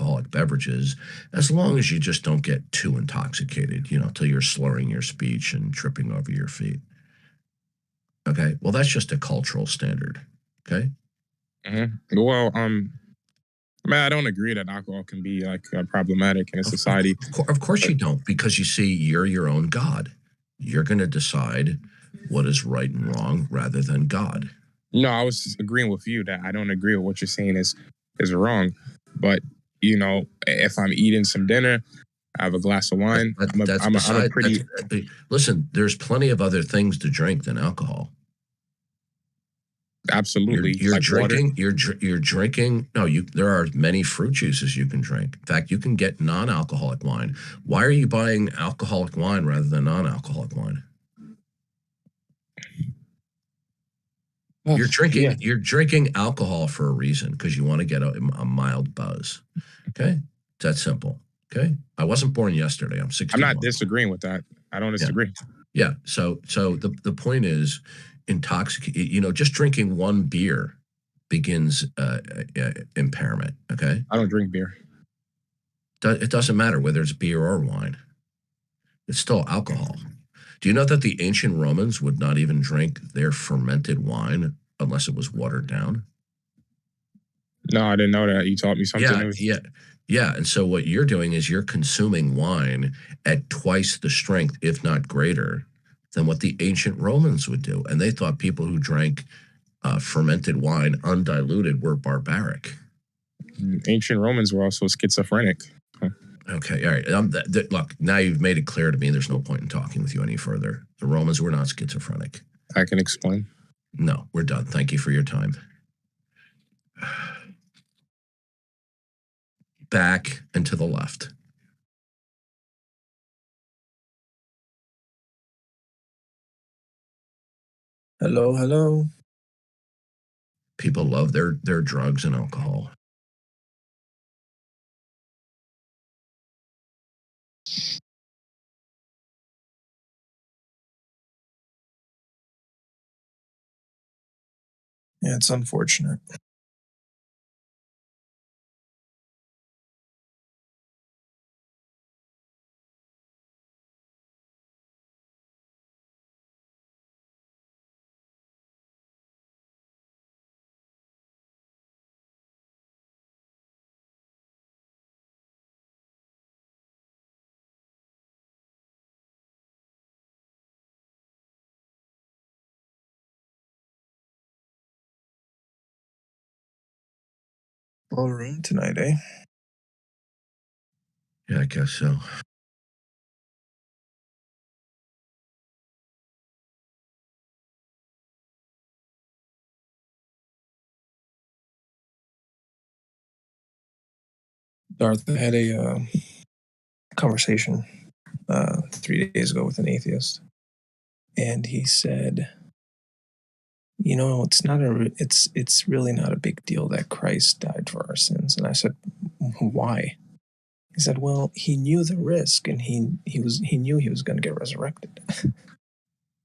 alcoholic beverages, as long as you just don't get too intoxicated, till you're slurring your speech and tripping over your feet. Okay. Well, that's just a cultural standard. Okay. Well, I don't agree that alcohol can be like problematic in a society. Of course you don't, because you see, you're your own God. You're going to decide what is right and wrong rather than God. No, I was just agreeing with you that I don't agree with what you're saying is wrong. But, if I'm eating some dinner, I have a glass of wine. Listen, there's plenty of other things to drink than alcohol. Absolutely. You're drinking. You're drinking. No, there are many fruit juices you can drink. In fact, you can get non-alcoholic wine. Why are you buying alcoholic wine rather than non-alcoholic wine? You're drinking. Yeah. You're drinking alcohol for a reason, because you want to get a mild buzz. Okay, it's that simple. Okay, I wasn't born yesterday. I'm 61. I'm not disagreeing with that. I don't disagree. Yeah. So the point is, just drinking one beer begins impairment. Okay. I don't drink beer. It doesn't matter whether it's beer or wine. It's still alcohol. Do you know that the ancient Romans would not even drink their fermented wine unless it was watered down? No, I didn't know that. You taught me something. Yeah. And so what you're doing is you're consuming wine at twice the strength, if not greater, than what the ancient Romans would do. And they thought people who drank fermented wine undiluted were barbaric. Ancient Romans were also schizophrenic. Okay, all right. Look, now you've made it clear to me there's no point in talking with you any further. The Romans were not schizophrenic. I can explain. No, we're done. Thank you for your time. Back and to the left. Hello. People love their drugs and alcohol. Yeah, it's unfortunate. Full room tonight, eh? Yeah, I guess so. Darth had a conversation 3 days ago with an atheist, and he said, it's really not a big deal that Christ died for our sins. And I said, why? He said, well, he knew the risk, and he knew he was going to get resurrected.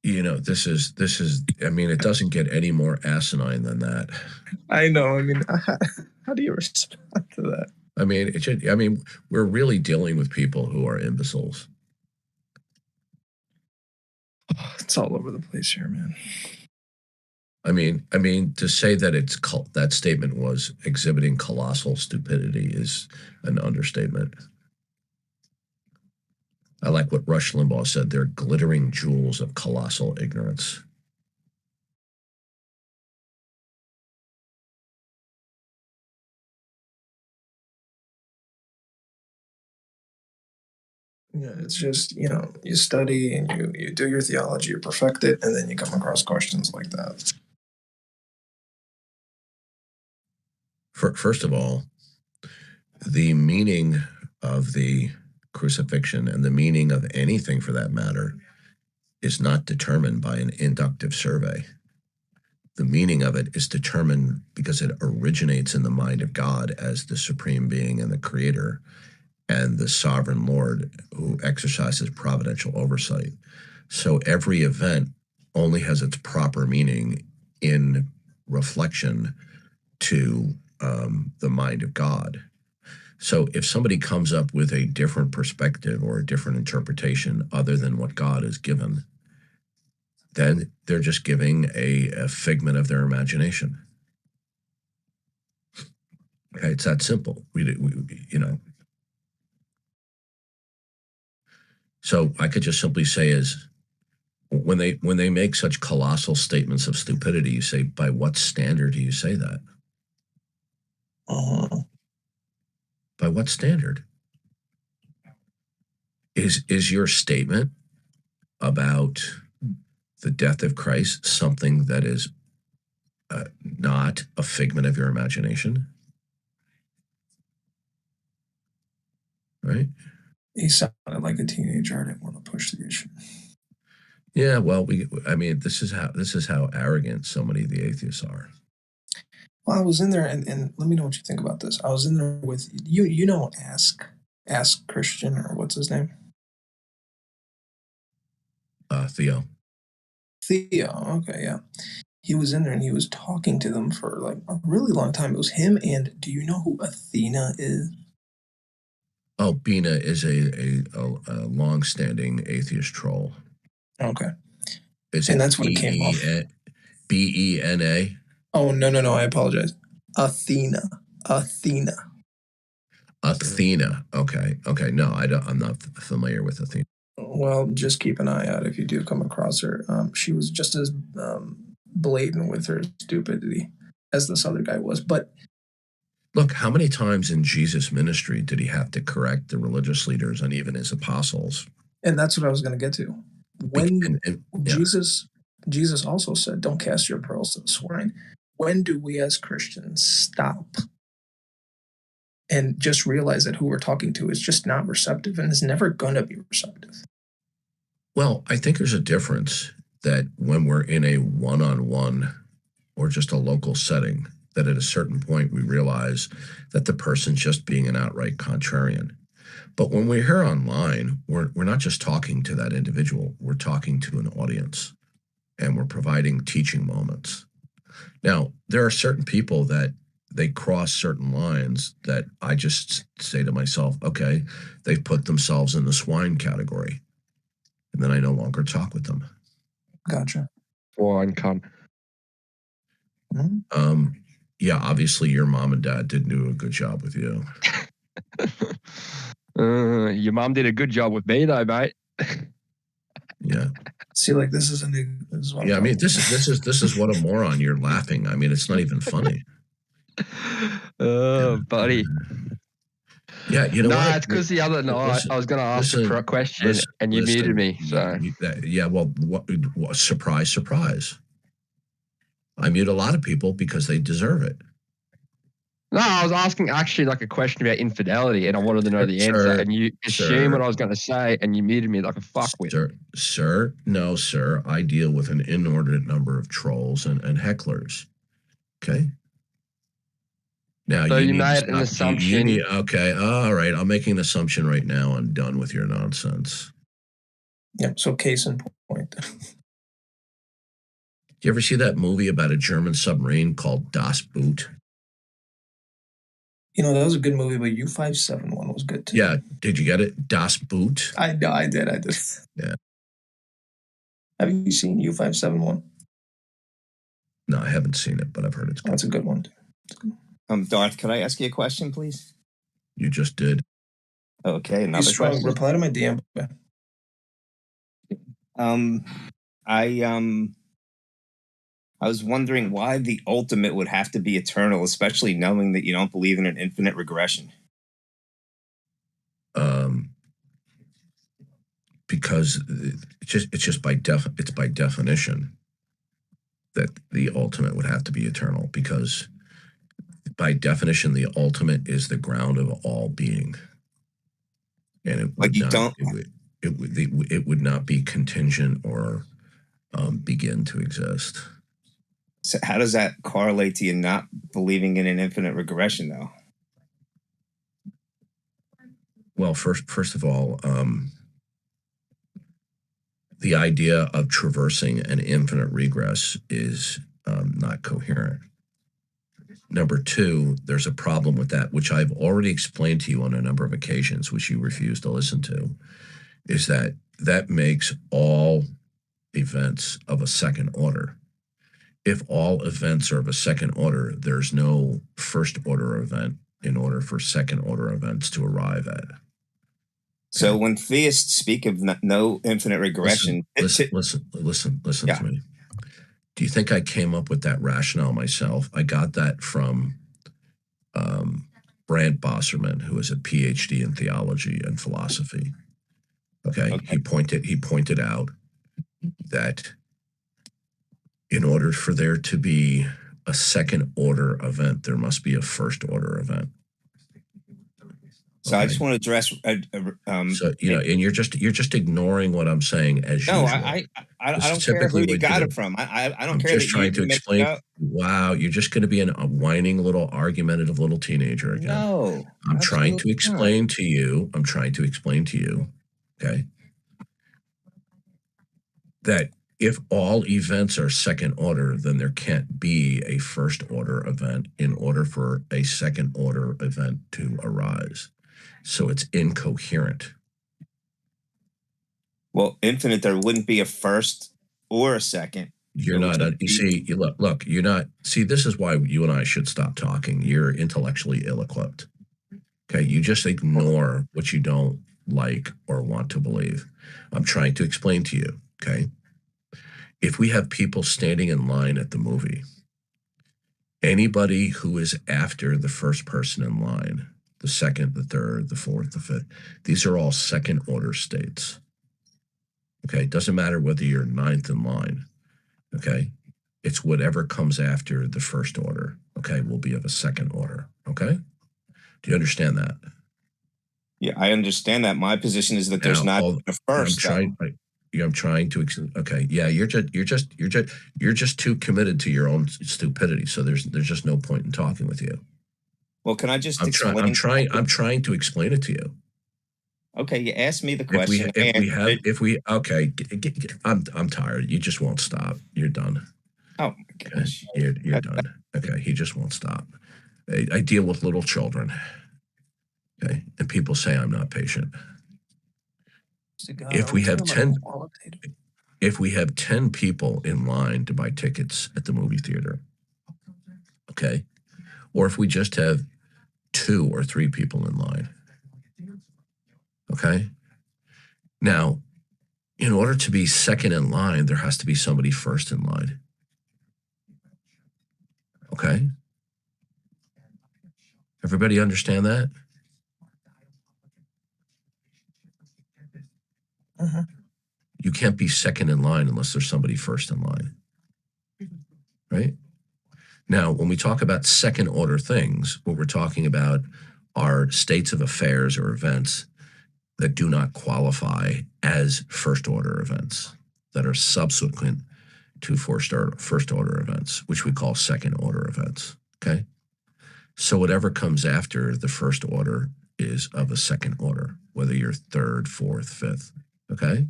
This is. It doesn't get any more asinine than that. I know. How do you respond to that? We're really dealing with people who are imbeciles. It's all over the place here, man. To say that that statement was exhibiting colossal stupidity is an understatement. I like what Rush Limbaugh said. They're glittering jewels of colossal ignorance. Yeah, it's just, you study and you do your theology, you perfect it, and then you come across questions like that. First of all, the meaning of the crucifixion and the meaning of anything for that matter is not determined by an inductive survey. The meaning of it is determined because it originates in the mind of God as the supreme being and the creator and the sovereign Lord who exercises providential oversight. So every event only has its proper meaning in reflection to the mind of God. So if somebody comes up with a different perspective or a different interpretation other than what God has given, then they're just giving a figment of their imagination. Okay, it's that simple. So I could just simply say is when they make such colossal statements of stupidity, you say, by what standard do you say that? By what standard? Is your statement about the death of Christ something that is not a figment of your imagination? Right? He sounded like a teenager. I didn't want to push the issue. Yeah, well, this is how arrogant so many of the atheists are. Well, I was in there, and let me know what you think about this. I was in there with you know, Ask Christian, or what's his name? Theo. Theo. Okay, yeah. He was in there and he was talking to them for like a really long time. It was him and do you know who Athena is? Oh, Bina is a long-standing atheist troll. Okay. Is And it that's what it came off. Bena? Oh, no, I apologize. Athena. Athena. Okay. No, I'm not familiar with Athena. Well, just keep an eye out if you do come across her. She was just as blatant with her stupidity as this other guy was. But look, how many times in Jesus' ministry did he have to correct the religious leaders and even his apostles? And that's what I was going to get to. When Jesus also said, "Don't cast your pearls to the swine." When do we as Christians stop and just realize that who we're talking to is just not receptive and is never going to be receptive? Well, I think there's a difference that when we're in a one-on-one or just a local setting, that at a certain point we realize that the person's just being an outright contrarian. But when we're here online, we're not just talking to that individual, we're talking to an audience and we're providing teaching moments. Now, there are certain people that they cross certain lines that I just say to myself, okay, they've put themselves in the swine category. And then I no longer talk with them. Gotcha. Swine cunt. Yeah, obviously your mom and dad didn't do a good job with you. Your mom did a good job with me though, mate. Yeah. See, like this is what I mean, this is what a moron. You're laughing. I mean, it's not even funny. Oh, buddy. Yeah, you know what? No, it's because the other night I was going to ask a question and you muted me. So well, surprise. I mute a lot of people because they deserve it. No, I was asking actually like a question about infidelity, and I wanted to know the answer, and you assumed what I was going to say, and you muted me like a fuckwit. Sir. I deal with an inordinate number of trolls and hecklers. Okay. Now so you made an assumption. Okay, all right. I'm making an assumption right now. I'm done with your nonsense. Yeah. So case in point. You ever see that movie about a German submarine called Das Boot? You know, that was a good movie, but U-571 was good too. Yeah. Did you get it? Das Boot? I did. Yeah. Have you seen U-571? No, I haven't seen it, but I've heard it's good. That's a good one too. Darth, could I ask you a question, please? You just did. Okay, another question. Reply to my DM. I was wondering why the ultimate would have to be eternal, especially knowing that you don't believe in an infinite regression. Because it's by definition that the ultimate would have to be eternal, because by definition the ultimate is the ground of all being, and it would not be contingent or begin to exist. So how does that correlate to you not believing in an infinite regression, though? Well, first of all, the idea of traversing an infinite regress is not coherent. number two, there's a problem with that, which I've already explained to you on a number of occasions, which you refuse to listen to, is that makes all events of a second order. If all events are of a second order, there's no first order event in order for second order events to arrive at. So when theists speak of no infinite regression, listen to me. Do you think I came up with that rationale myself? I got that from Brant Bosserman, who is a PhD in theology and philosophy. Okay. He pointed out that in order for there to be a second order event, there must be a first order event. So okay. I just want to address. So and you're just ignoring what I'm saying as usual. No, I don't care who you got it from. I don't care. I'm just trying to explain. Wow, you're just going to be a whining little argumentative little teenager again. No, I'm trying to explain to you. Okay, that if all events are second order, then there can't be a first order event in order for a second order event to arise. So it's incoherent. Well, infinite, there wouldn't be a first or a second. You're not. You see, look. You're not. See, this is why you and I should stop talking. You're intellectually ill-equipped. Okay, you just ignore what you don't like or want to believe. I'm trying to explain to you. Okay, if we have people standing in line at the movie, anybody who is after the first person in line, the second, the third, the fourth, the fifth, these are all second order states. Okay, it doesn't matter whether you're ninth in line. Okay, it's whatever comes after the first order. Okay, will be of a second order. Okay, do you understand that? Yeah, I understand that. My position is that there's not a first. I'm trying to. Okay, yeah, you're just too committed to your own stupidity. So there's just no point in talking with you. Well, can I just explain? I'm trying to explain it to you. Okay, you asked me the question. I'm tired. You just won't stop. You're done. Oh my gosh. You're done. Okay, he just won't stop. I deal with little children. Okay, and people say I'm not patient. If we have 10 people in line to buy tickets at the movie theater, okay, or if we just have 2 or 3 people in line, okay. Now, in order to be second in line, there has to be somebody first in line. Okay. Everybody understand that? Uh-huh. You can't be second in line unless there's somebody first in line. Right? Now, when we talk about second order things, what we're talking about are states of affairs or events that do not qualify as first order events, that are subsequent to first order events, which we call second order events. Okay? So whatever comes after the first order is of a second order, whether you're third, fourth, fifth. Okay?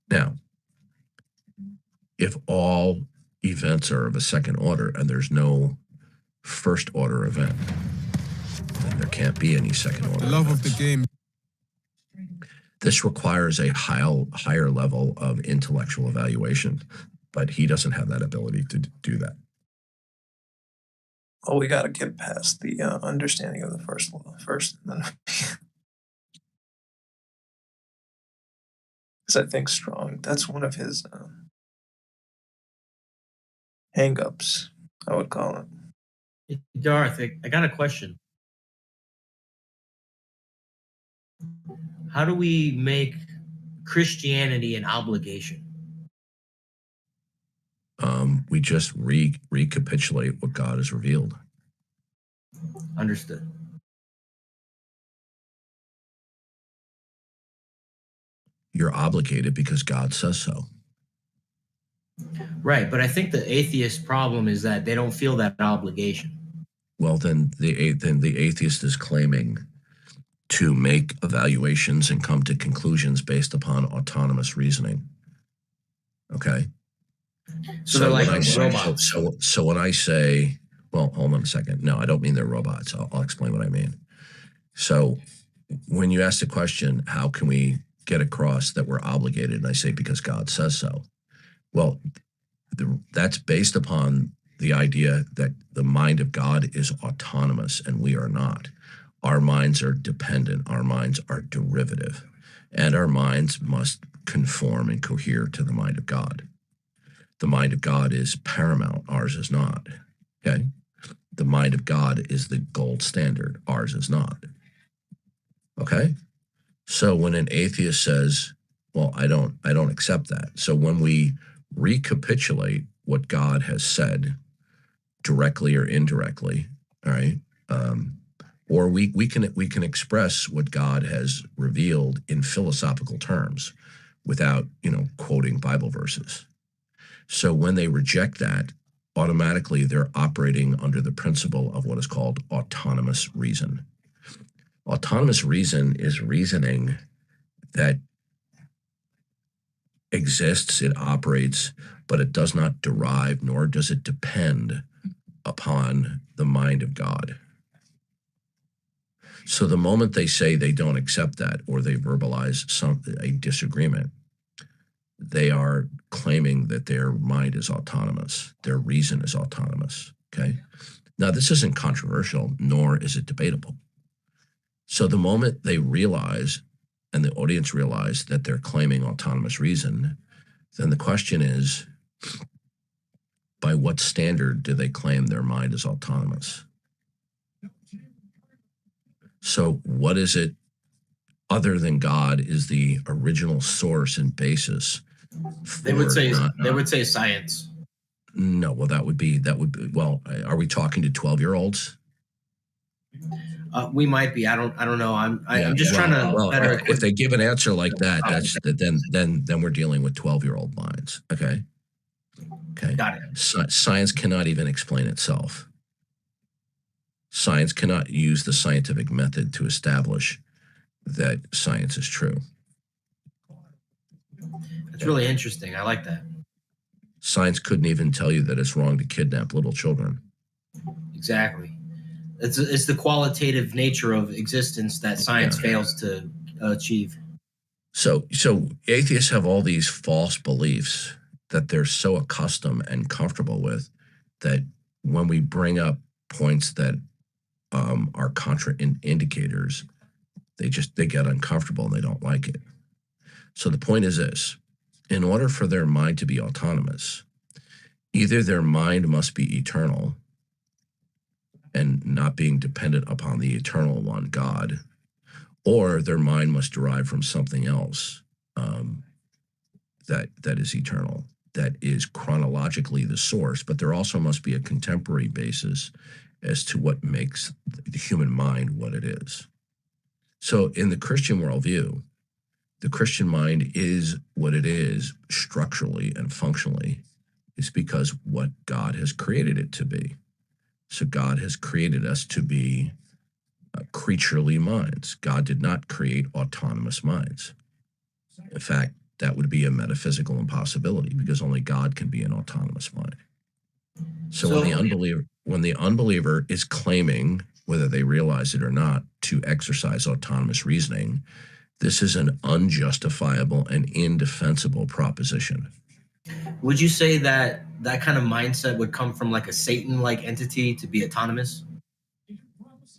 Now, if all events are of a second order and there's no first order event, then there can't be any second order. The love of the game. This requires a higher level of intellectual evaluation, but he doesn't have that ability to do that. Well, we got to get past the understanding of the first law first, and then because I think strong. That's one of his hang-ups, I would call it. Darth, I got a question. How do we make Christianity an obligation? We just recapitulate what God has revealed. Understood. You're obligated because God says so. Right, but I think the atheist problem is that they don't feel that obligation. Well, then the atheist is claiming to make evaluations and come to conclusions based upon autonomous reasoning. Okay? So they're like robots. So when I say, Well, hold on a second. No, I don't mean they're robots. I'll explain what I mean. So when you ask the question, how can we get across that we're obligated? And I say, because God says so. Well, that's based upon the idea that the mind of God is autonomous and we are not. Our minds are dependent. Our minds are derivative. And our minds must conform and cohere to the mind of God. The mind of God is paramount. Ours is not. Okay? The mind of God is the gold standard. Ours is not. Okay? So when an atheist says, well, I don't accept that. So when we recapitulate what God has said, directly or indirectly, all right, or we can express what God has revealed in philosophical terms without, quoting Bible verses. So when they reject that, automatically they're operating under the principle of what is called autonomous reason. Autonomous reason is reasoning that exists, it operates, but it does not derive, nor does it depend upon the mind of God. So the moment they say they don't accept that, or they verbalize a disagreement, they are claiming that their mind is autonomous, their reason is autonomous, okay? Now, this isn't controversial, nor is it debatable. So the moment they realize, and the audience realize, that they're claiming autonomous reason, then the question is, by what standard do they claim their mind is autonomous? So what is it other than God is the original source and basis? They would say science. No, well, that would be, well, are we talking to 12-year-olds? We might be. I don't know. I'm just trying to better equip. If they give an answer like that, then we're dealing with 12-year-old minds. Okay. Got it. Science cannot even explain itself. Science cannot use the scientific method to establish that science is true. It's really interesting. I like that. Science couldn't even tell you that it's wrong to kidnap little children. Exactly. It's the qualitative nature of existence that science fails to achieve. So atheists have all these false beliefs that they're so accustomed and comfortable with that when we bring up points that are contraindicators, they get uncomfortable and they don't like it. So the point is this: in order for their mind to be autonomous, either their mind must be eternal and not being dependent upon the eternal one, God, or their mind must derive from something else that is eternal, that is chronologically the source, but there also must be a contemporary basis as to what makes the human mind what it is. So in the Christian worldview, the Christian mind is what it is structurally and functionally is because what God has created it to be. So God has created us to be creaturely minds. God did not create autonomous minds. In fact, that would be a metaphysical impossibility because only God can be an autonomous mind. So when the unbeliever is claiming, whether they realize it or not, to exercise autonomous reasoning, this is an unjustifiable and indefensible proposition. Would you say that that kind of mindset would come from like a Satan-like entity to be autonomous?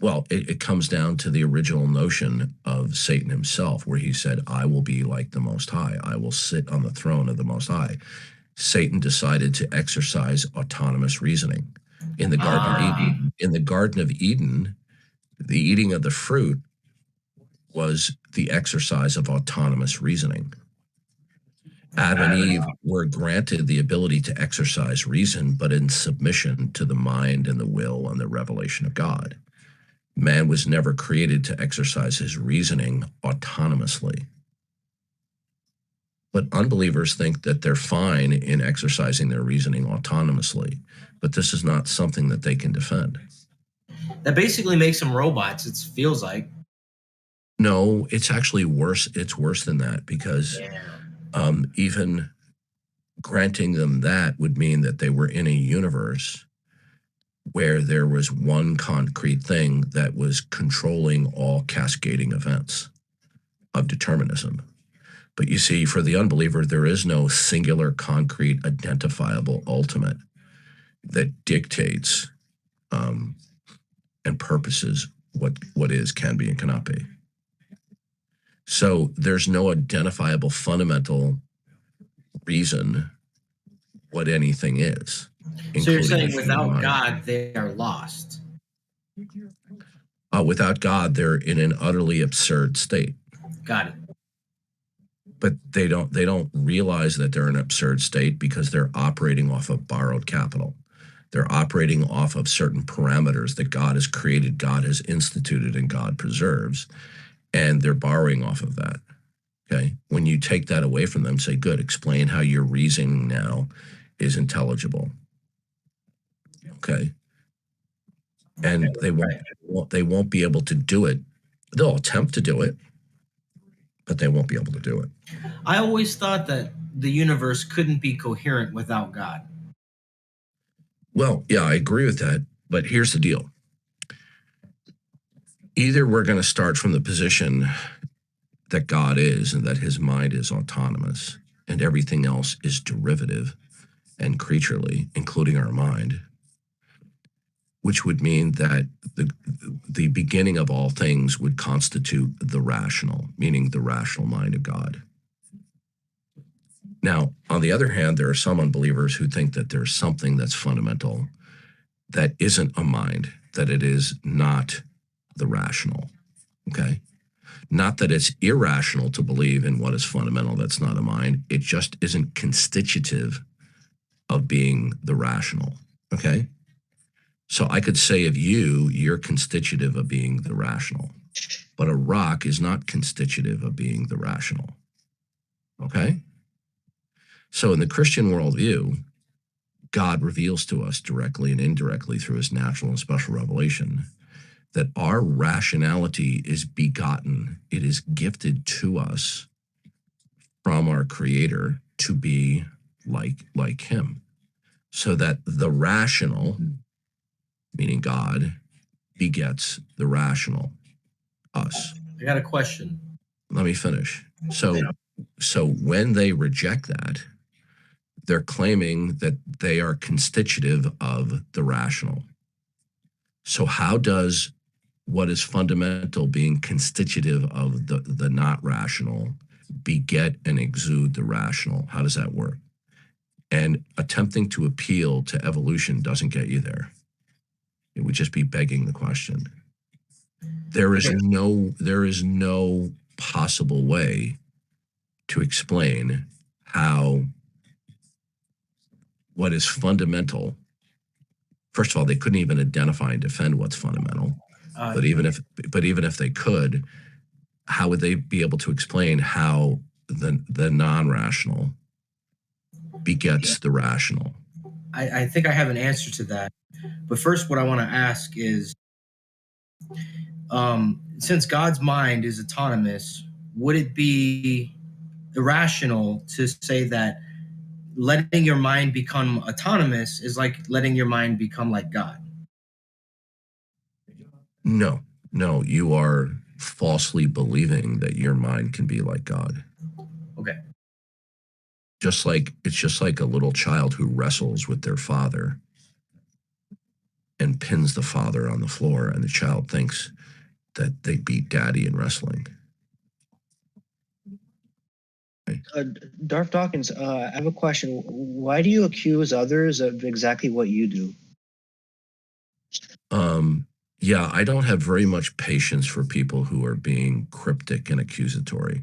Well, it comes down to the original notion of Satan himself, where he said, I will be like the Most High. I will sit on the throne of the Most High. Satan decided to exercise autonomous reasoning. In the Garden of Eden, the eating of the fruit was the exercise of autonomous reasoning. Adam and Eve were granted the ability to exercise reason, but in submission to the mind and the will and the revelation of God. Man was never created to exercise his reasoning autonomously. But unbelievers think that they're fine in exercising their reasoning autonomously, but this is not something that they can defend. That basically makes them robots, it feels like. No, it's actually worse. It's worse than that because even granting them that would mean that they were in a universe where there was one concrete thing that was controlling all cascading events of determinism. But you see, for the unbeliever, there is no singular, concrete, identifiable ultimate that dictates and purposes what is, can be, and cannot be. So there's no identifiable fundamental reason what anything is. So you're including saying the without human mind. God, they are lost. Without God, they're in an utterly absurd state. Got it. But they don't realize that they're in an absurd state because they're operating off of borrowed capital. They're operating off of certain parameters that God has created, God has instituted, and God preserves, and they're borrowing off of that. Okay, when you take that away from them, say, "Good, explain how your reasoning now is intelligible." Okay, and they won't be able to do it. They'll attempt to do it, but they won't be able to do it. I always thought that the universe couldn't be coherent without God. Well, yeah, I agree with that, but here's the deal. Either we're going to start from the position that God is and that his mind is autonomous and everything else is derivative and creaturely, including our mind, which would mean that the beginning of all things would constitute the rational, meaning the rational mind of God. Now, on the other hand, there are some unbelievers who think that there's something that's fundamental that isn't a mind, that it is not the rational, okay? Not that it's irrational to believe in what is fundamental that's not a mind. It just isn't constitutive of being the rational, okay? So I could say of you, you're constitutive of being the rational, but a rock is not constitutive of being the rational, okay? So in the Christian worldview, God reveals to us directly and indirectly through his natural and special revelation that our rationality is begotten. It is gifted to us from our Creator to be like him, so that the rational, meaning God, begets the rational, us. I got a question. Let me finish. So when they reject that, they're claiming that they are constitutive of the rational. So how does what is fundamental being constitutive of the not rational beget and exude the rational? How does that work? And attempting to appeal to evolution doesn't get you there. It would just be begging the question. There is no possible way to explain how what is fundamental. First of all, they couldn't even identify and defend what's fundamental. But even if they could, how would they be able to explain how the non-rational begets the rational? I think I have an answer to that. But first, what I want to ask is, since God's mind is autonomous, would it be irrational to say that letting your mind become autonomous is like letting your mind become like God? No, you are falsely believing that your mind can be like God. Okay. It's just like a little child who wrestles with their father and pins the father on the floor, and the child thinks that they beat daddy in wrestling. Darth Dawkins, I have a question. Why do you accuse others of exactly what you do? Yeah, I don't have very much patience for people who are being cryptic and accusatory.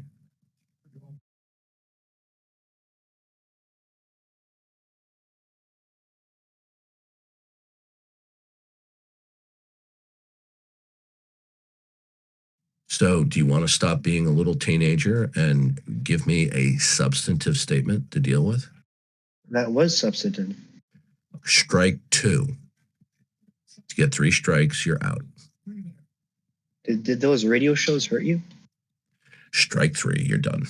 So do you want to stop being a little teenager and give me a substantive statement to deal with? That was substantive. Strike 2. To get 3 strikes, you're out. Did those radio shows hurt you? Strike 3, you're done.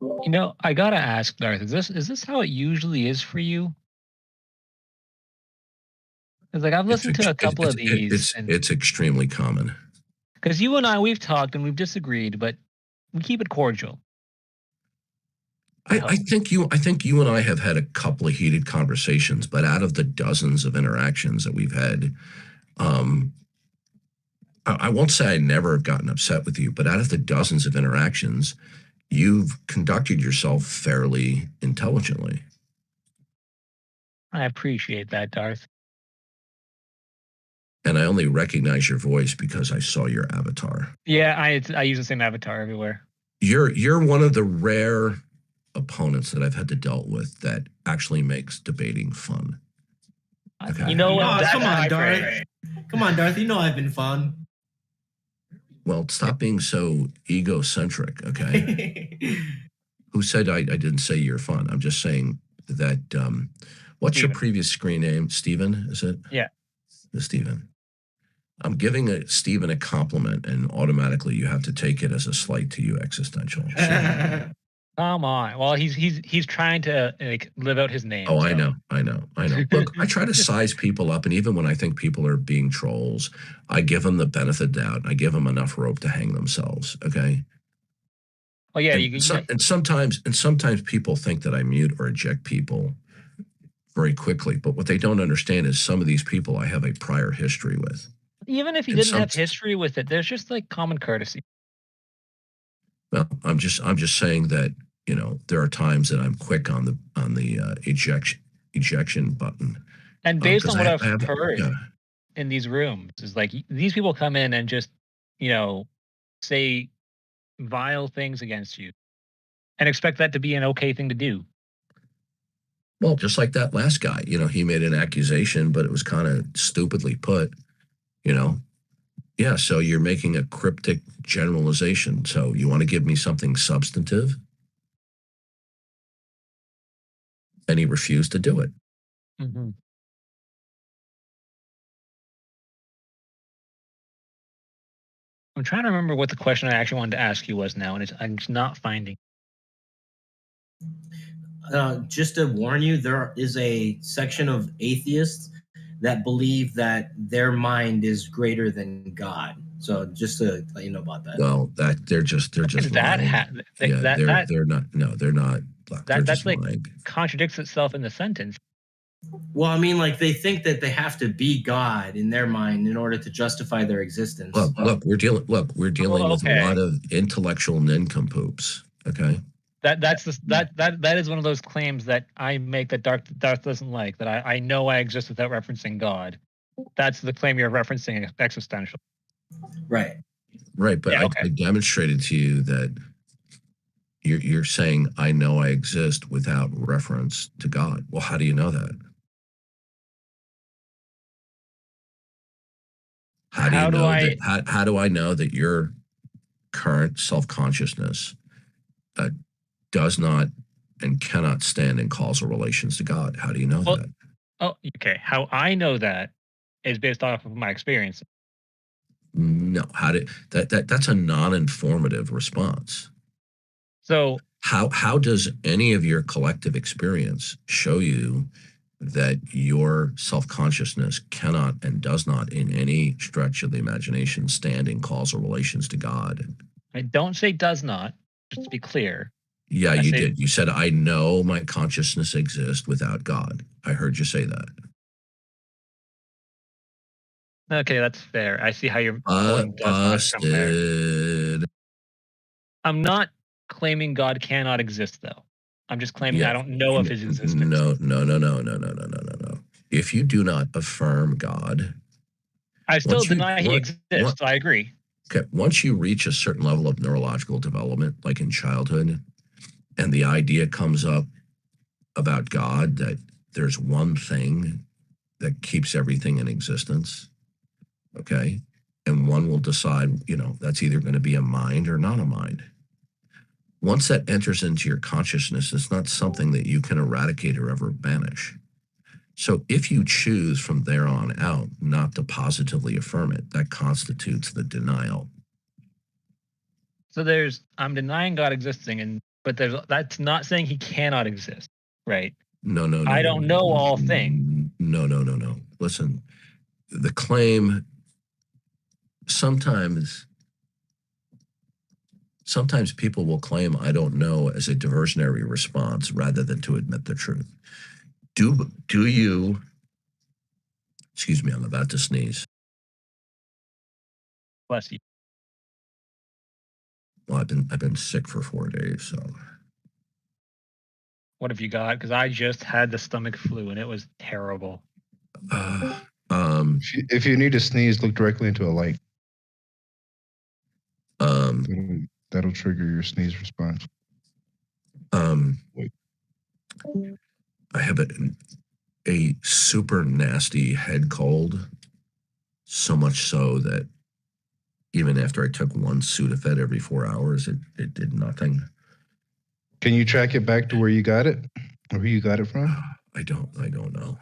You know, I gotta ask, Darth, is this how it usually is for you? It's like I've listened to a couple of these, it's extremely common. Because you and I, we've talked and we've disagreed, but we keep it cordial. I think you and I have had a couple of heated conversations, but out of the dozens of interactions that we've had, I won't say I never have gotten upset with you, but out of the dozens of interactions, you've conducted yourself fairly intelligently. I appreciate that, Darth. And I only recognize your voice because I saw your avatar. Yeah, I use the same avatar everywhere. You're one of the rare opponents that I've had to deal with that actually makes debating fun. Okay. You know what? Come on, Darth. Come on, Darth. You know I've been fun. Well, stop being so egocentric, okay? Who said I didn't say you're fun? I'm just saying that, what's your previous screen name? Steven, is it? Yeah. Steven. I'm giving Steven a compliment, and automatically you have to take it as a slight to you existential. So. Come on. Well, he's trying to like live out his name. Oh, so. I know. Look, I try to size people up, and even when I think people are being trolls, I give them the benefit of the doubt. I give them enough rope to hang themselves. Okay. Oh yeah, and sometimes people think that I mute or eject people very quickly, but what they don't understand is some of these people I have a prior history with. Even if you didn't have history with it, there's just like common courtesy. Well, I'm just saying that, you know, there are times that I'm quick on the ejection button. And based on what I've heard in these rooms, is like these people come in and just, you know, say vile things against you and expect that to be an okay thing to do. Well, just like that last guy, you know, he made an accusation, but it was kind of stupidly put, you know. Yeah, so you're making a cryptic generalization. So you want to give me something substantive? And he refused to do it. Mm-hmm. I'm trying to remember what the question I actually wanted to ask you was now, and I'm just not finding. Just to warn you, there is a section of atheists that believe that their mind is greater than God. So just to let you know about that. Well, they're just lying. They're not. No, they're not. That's like lying. Contradicts itself in the sentence. Well, I mean, like they think that they have to be God in their mind in order to justify their existence. Look, we're dealing with a lot of intellectual nincompoops. Okay. That is one of those claims that I make that Darth doesn't like. That I know I exist without referencing God. That's the claim you're referencing existential. Right. But yeah, I demonstrated to you that you're saying I know I exist without reference to God. Well, how do you know that? How do I know that your current self-consciousness does not and cannot stand in causal relations to God? How do you know that? Oh, okay. How I know that is based off of my experience. No, that's a non-informative response. So how does any of your collective experience show you that your self-consciousness cannot and does not in any stretch of the imagination stand in causal relations to God? I don't say does not, just to be clear. Yeah, you did. You said, I know my consciousness exists without God. I heard you say that. Okay, that's fair. I see how you're pulling busted. I'm not claiming God cannot exist, though. I'm just claiming I don't know of his existence. No. If you do not affirm God, I still deny he exists. I agree. Okay, once you reach a certain level of neurological development, like in childhood, and the idea comes up about God, that there's one thing that keeps everything in existence, okay? And one will decide, you know, that's either going to be a mind or not a mind. Once that enters into your consciousness, it's not something that you can eradicate or ever banish. So if you choose from there on out not to positively affirm it, that constitutes the denial. So I'm denying God existing, but that's not saying he cannot exist, right? No. I don't know all things. No. listen, the claim sometimes people will claim I don't know as a diversionary response rather than to admit the truth. Do you, excuse me, I'm about to sneeze. Bless you. Well, I've been sick for 4 days, so. What have you got? Because I just had the stomach flu and it was terrible. If you need to sneeze, look directly into a light. That'll trigger your sneeze response. I have a super nasty head cold, so much so that even after I took one Sudafed every 4 hours, it did nothing. Can you track it back to where you got it, or who you got it from? I don't know.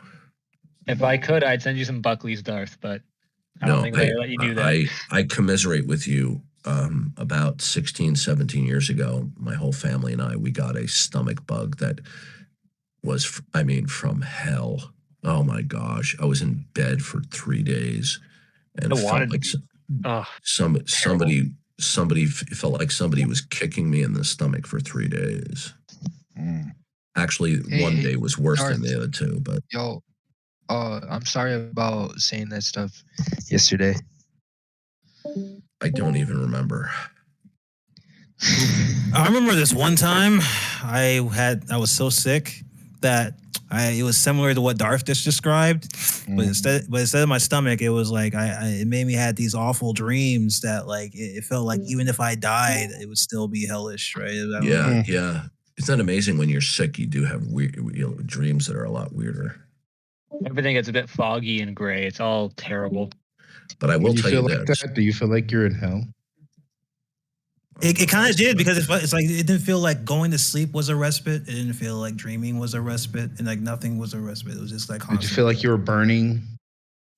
If I could, I'd send you some Buckley's, Darth, but I don't think they let you do that. I commiserate with you. About 16, 17 years ago, my whole family and we got a stomach bug that was, from hell. Oh my gosh. I was in bed for 3 days and felt like somebody felt like somebody was kicking me in the stomach for 3 days. Actually, one day was worse than the other two, but I'm sorry about saying that stuff yesterday. I don't even remember. I remember this one time I was so sick that it was similar to what Darth just described, but instead of my stomach, it was like it made me had these awful dreams that like it felt like even if I died, it would still be hellish, right? Yeah. Isn't that amazing? When you're sick, you do have weird dreams that are a lot weirder. Everything gets a bit foggy and gray. It's all terrible. But I will tell you this. Do you feel like you're in hell? It kind of did, because it's like it didn't feel like going to sleep was a respite. It didn't feel like dreaming was a respite, and like nothing was a respite. It was just like constant. Did you feel like you were burning?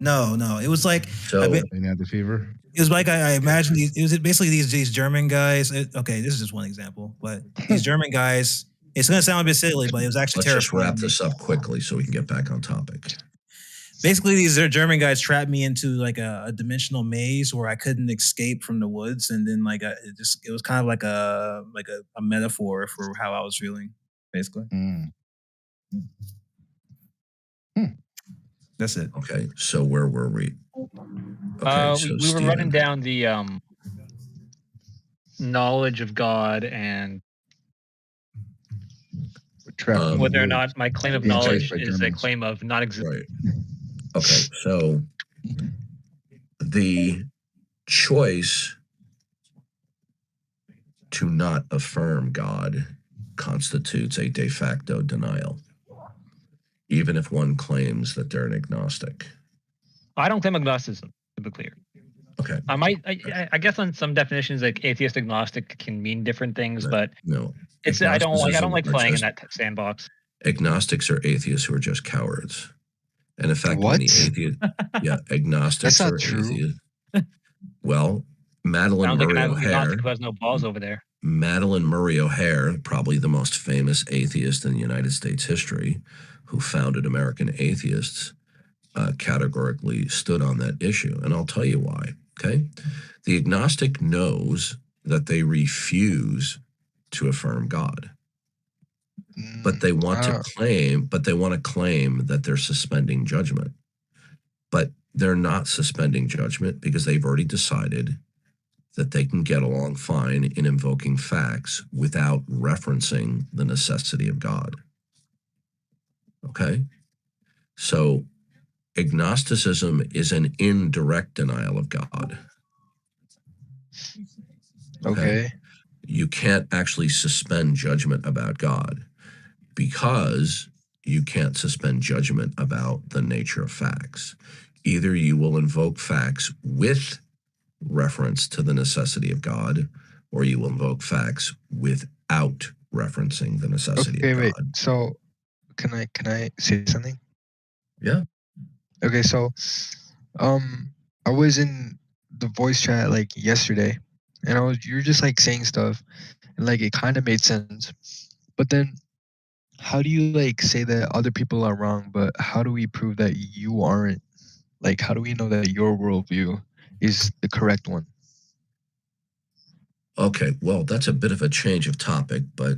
No. It was like you had the fever. It was like I imagined it was basically these German guys. Okay, this is just one example, but these German guys. It's gonna sound a bit silly, but it was actually terrifying. Let's just wrap this up quickly so we can get back on topic. Basically, these German guys trapped me into like a dimensional maze where I couldn't escape from the woods, and then like it was kind of like a metaphor for how I was feeling, basically. That's it. Okay, so where were we? Okay, we were running down the knowledge of God and whether or not my claim of knowledge is a claim of non-existence. Right. Okay, so the choice to not affirm God constitutes a de facto denial, even if one claims that they're an agnostic. I don't claim agnosticism, to be clear. Okay. I guess on some definitions, like atheist agnostic can mean different things, but no, I don't like playing in that sandbox. Agnostics are atheists who are just cowards. And in fact, many atheists, agnostics are atheists. Well, Madeline Murray O'Hare, who has no balls over there. Madeline Murray O'Hare, probably the most famous atheist in United States history, who founded American Atheists, categorically stood on that issue. And I'll tell you why. Okay. The agnostic knows that they refuse to affirm God. But they want to claim that they're suspending judgment. But they're not suspending judgment because they've already decided that they can get along fine in invoking facts without referencing the necessity of God. Okay? So agnosticism is an indirect denial of God. Okay. You can't actually suspend judgment about God because you can't suspend judgment about the nature of facts. Either you will invoke facts with reference to the necessity of God, or you will invoke facts without referencing the necessity of God. Wait. So can I say something? Yeah. Okay, so I was in the voice chat like yesterday, and you were just like saying stuff, and like it kind of made sense. But then how do you like say that other people are wrong, but how do we prove that you aren't? Like, how do we know that your worldview is the correct one? Okay, well, that's a bit of a change of topic, but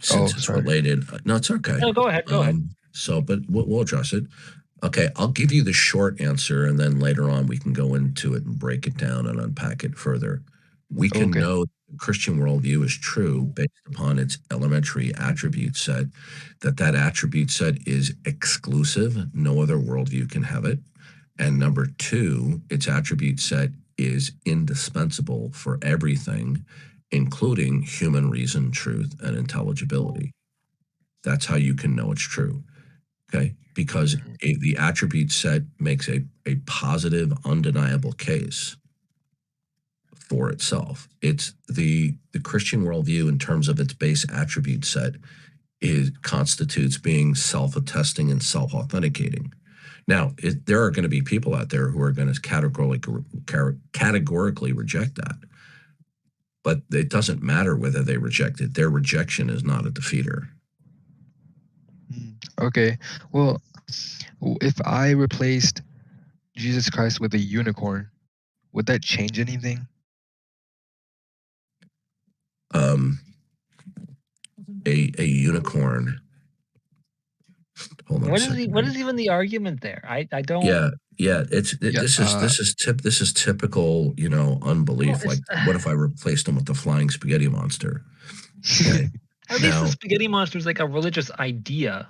since it's related, no, it's okay. No, go ahead. Go ahead. So, but we'll address it. Okay, I'll give you the short answer, and then later on we can go into it and break it down and unpack it further. We can know the Christian worldview is true based upon its elementary attribute set, that attribute set is exclusive. No other worldview can have it. And number two, its attribute set is indispensable for everything, including human reason, truth, and intelligibility. That's how you can know it's true. Okay, because the attribute set makes a positive, undeniable case for itself. It's the Christian worldview in terms of its base attribute set constitutes being self-attesting and self-authenticating. Now, there are going to be people out there who are going to categorically reject that, but it doesn't matter whether they reject it. Their rejection is not a defeater. Okay, well, if I replaced Jesus Christ with a unicorn, would that change anything? A unicorn. Hold on. What is even the argument there? I don't. Yeah. This is typical, unbelief. Like, what if I replaced him with the flying spaghetti monster? Okay. At least the spaghetti monster is like a religious idea.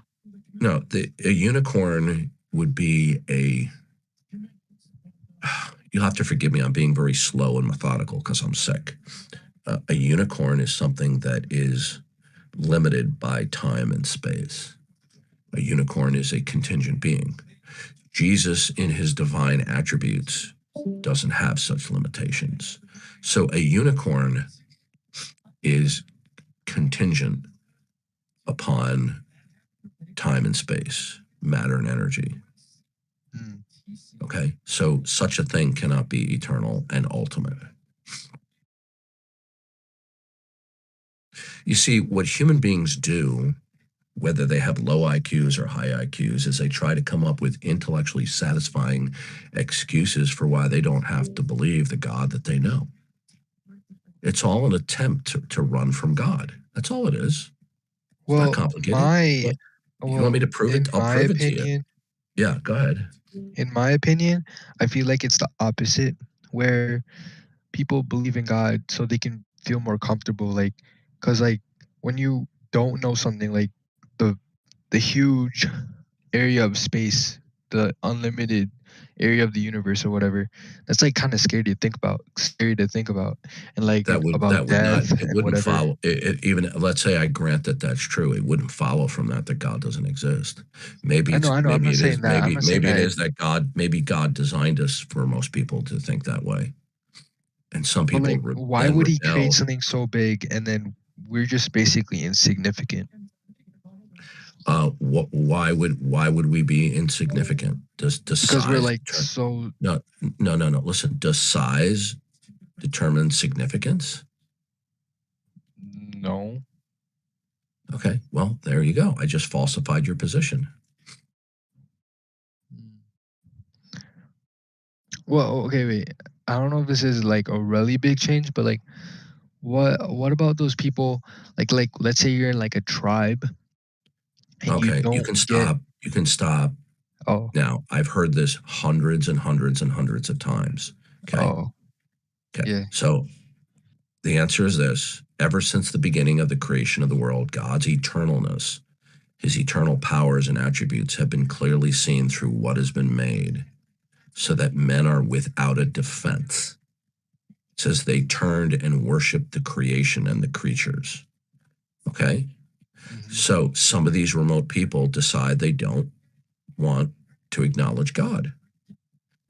No, a unicorn would be you'll have to forgive me, I'm being very slow and methodical because I'm sick. A unicorn is something that is limited by time and space. A unicorn is a contingent being. Jesus, in his divine attributes, doesn't have such limitations. So a unicorn is contingent upon time and space, matter and energy. Okay, so such a thing cannot be eternal and ultimate. You see, what human beings do, whether they have low IQs or high IQs, is they try to come up with intellectually satisfying excuses for why they don't have to believe the God that they know. It's all an attempt to run from God. That's all it is. It's not complicated. You want me to prove it? I'll prove it to you. Yeah, go ahead. In my opinion, I feel like it's the opposite, where people believe in God so they can feel more comfortable. Like, because like when you don't know something, like the huge area of space, the unlimited area of the universe or whatever, that's like kind of scary to think about. And like that would death not, it and wouldn't whatever. follow. Even let's say I grant that that's true, it wouldn't follow from that God doesn't exist. Maybe I know. I'm not saying that. Maybe it is that God designed us for most people to think that way, and some people. Like, why would he create something so big and then we're just basically insignificant? Why would we be insignificant? Does because size we're like so no. Listen, does size determine significance? No. Okay, well, there you go. I just falsified your position. Well, okay, wait. I don't know if this is like a really big change, but like, what about those people? Like, let's say you're in like a tribe. And okay, you can stop. You can stop. Oh. Now, I've heard this hundreds and hundreds and hundreds of times. Okay. Oh. Okay. Yeah. So the answer is this. Ever since the beginning of the creation of the world, God's eternalness, his eternal powers and attributes have been clearly seen through what has been made, so that men are without a defense. It says they turned and worshiped the creation and the creatures. Okay? So some of these remote people decide they don't want to acknowledge God.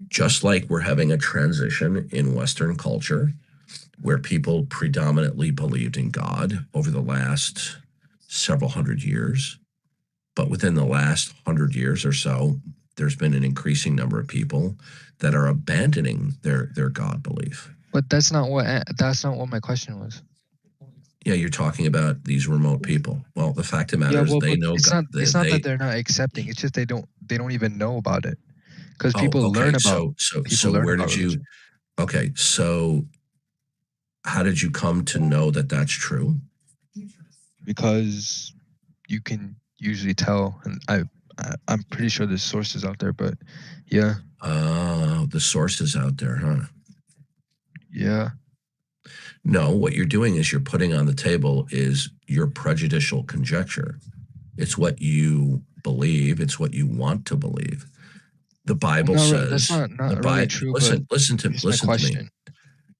Just like we're having a transition in Western culture where people predominantly believed in God over the last several hundred years. But within the last 100 years or so, there's been an increasing number of people that are abandoning their God belief. But that's not what my question was. Yeah, you're talking about these remote people. Well, the fact of the matter is they know it's God. It's not that they're not accepting. It's just they don't even know about it. because people learn about So learn where about did you? religion. Okay, so how did you come to know that that's true? Because you can usually tell, and I'm pretty sure there's sources out there, but yeah. The sources out there, huh? Yeah. No, what you're doing is you're putting on the table is your prejudicial conjecture. It's what you believe. It's what you want to believe. The Bible says that's not the really Bible. true. Listen to me. Question.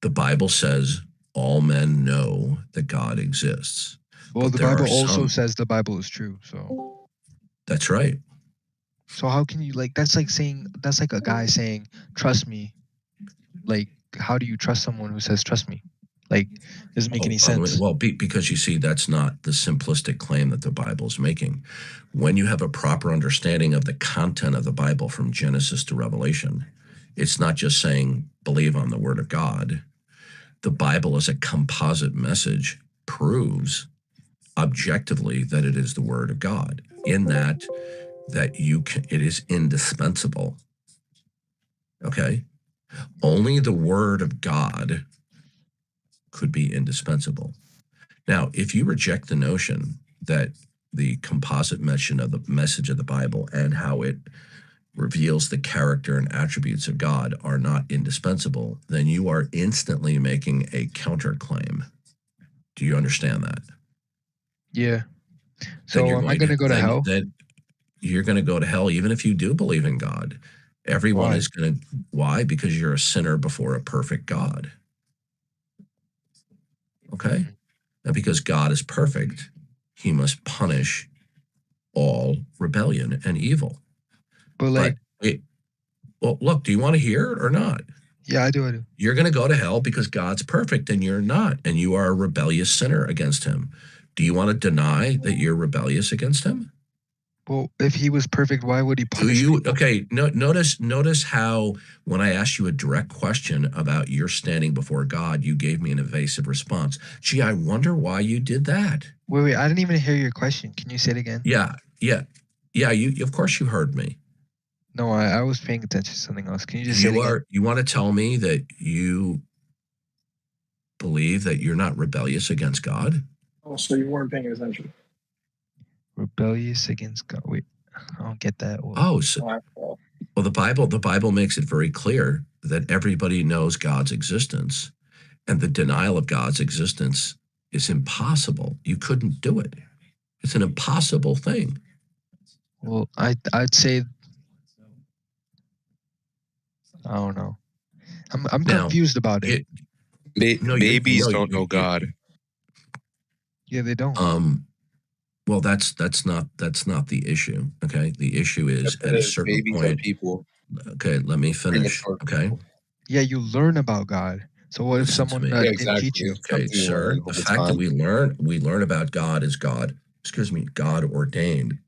The Bible says all men know that God exists. Well, but the there Bible are also some, says the Bible is true. So that's right. so how can you that's like a guy saying trust me. Like, how do you trust someone who says trust me? Like, doesn't make any sense. Well, because you see, that's not the simplistic claim that the Bible is making. When you have a proper understanding of the content of the Bible from Genesis to Revelation, it's not just saying believe on the Word of God. The Bible as a composite message proves objectively that it is the Word of God. In that it is indispensable. Okay, only the Word of God could be indispensable. Now, if you reject the notion that the composite message of the Bible and how it reveals the character and attributes of God are not indispensable, then you are instantly making a counterclaim. Do you understand that? Yeah. So am I going to go to hell? Then you're going to go to hell even if you do believe in God. Everyone is going to. Why? Because you're a sinner before a perfect God. Okay? And because God is perfect, he must punish all rebellion and evil. But well, look, do you want to hear it or not? Yeah, I do. You're going to go to hell because God's perfect and you're not, and you are a rebellious sinner against him. Do you want to deny that you're rebellious against him? Well, if he was perfect, why would he punish people? Okay, notice how when I asked you a direct question about your standing before God, you gave me an evasive response. Gee, I wonder why you did that. Wait, I didn't even hear your question. Can you say it again? Yeah. You of course you heard me. No, I was paying attention to something else. Can you just say it again? You want to tell me that you believe that you're not rebellious against God? Oh, so you weren't paying attention. Rebellious against God. Wait, I don't get that. Well, the Bible makes it very clear that everybody knows God's existence, and the denial of God's existence is impossible. You couldn't do it. It's an impossible thing. Well, I'd say I don't know. I'm confused about it. Babies don't know God. Yeah, they don't. Well, that's not the issue. Okay, the issue is at a certain point. People. Okay, let me finish. Okay. Yeah, you learn about God. So what if someone didn't teach you? Okay, sir. The fact that we learn about God is God. Excuse me, God ordained.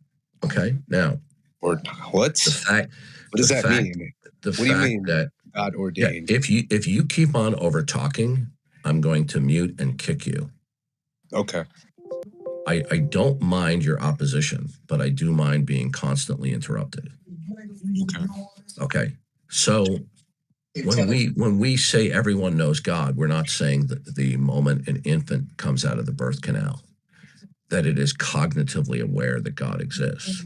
Okay. Now, or what? The fact. What does that mean? The what fact do you mean that God ordained? Yeah, if you keep on over talking, I'm going to mute and kick you. Okay. I don't mind your opposition, but I do mind being constantly interrupted. Okay. So when we say everyone knows God, we're not saying that the moment an infant comes out of the birth canal, that it is cognitively aware that God exists.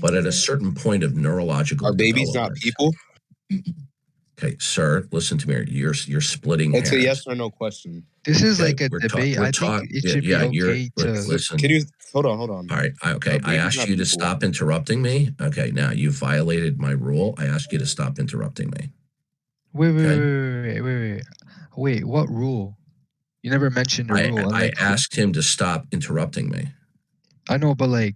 But at a certain point of neurological Are babies not people? Okay, sir, listen to me. You're splitting hairs. It's a yes or no question. This is like a debate. I think it should be okay to listen. Can you hold on? All right. Okay. I asked you to stop interrupting me. Okay. Now you violated my rule. I asked you to stop interrupting me. Wait. What rule? You never mentioned a rule. I asked him to stop interrupting me. I know, but like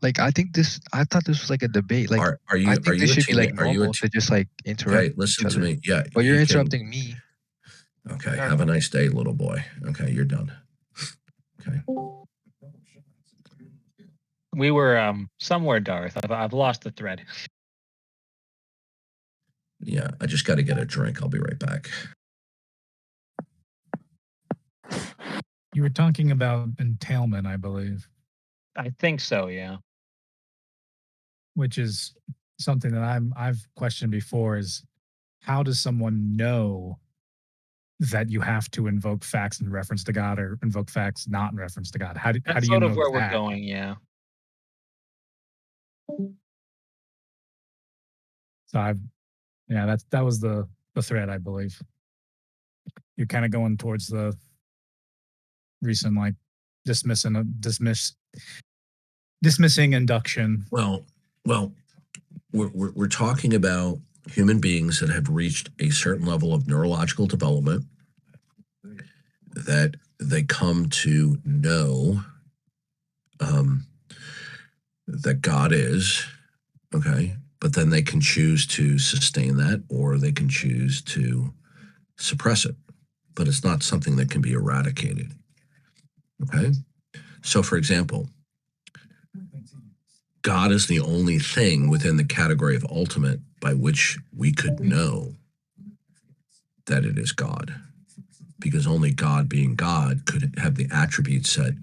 I thought this was like a debate. Like, are you? I think this should be like normal to just like interrupt. Okay, listen to me. Yeah, but you're interrupting me. Okay, have a nice day, little boy. Okay, you're done. Okay. We were somewhere, Darth. I've lost the thread. Yeah, I just got to get a drink. I'll be right back. You were talking about entailment, I believe. I think so, yeah. Which is something that I've questioned before is how does someone know that you have to invoke facts in reference to God or invoke facts not in reference to God? How do That's you sort know of where we're that? going, yeah. So that was the thread, I believe. You're kind of going towards the recent like dismissing induction. Well, we're talking about human beings that have reached a certain level of neurological development that they come to know that God is, okay, but then they can choose to sustain that or they can choose to suppress it, but it's not something that can be eradicated, okay? So, for example, God is the only thing within the category of ultimate by which we could know that it is God, because only God being God could have the attributes set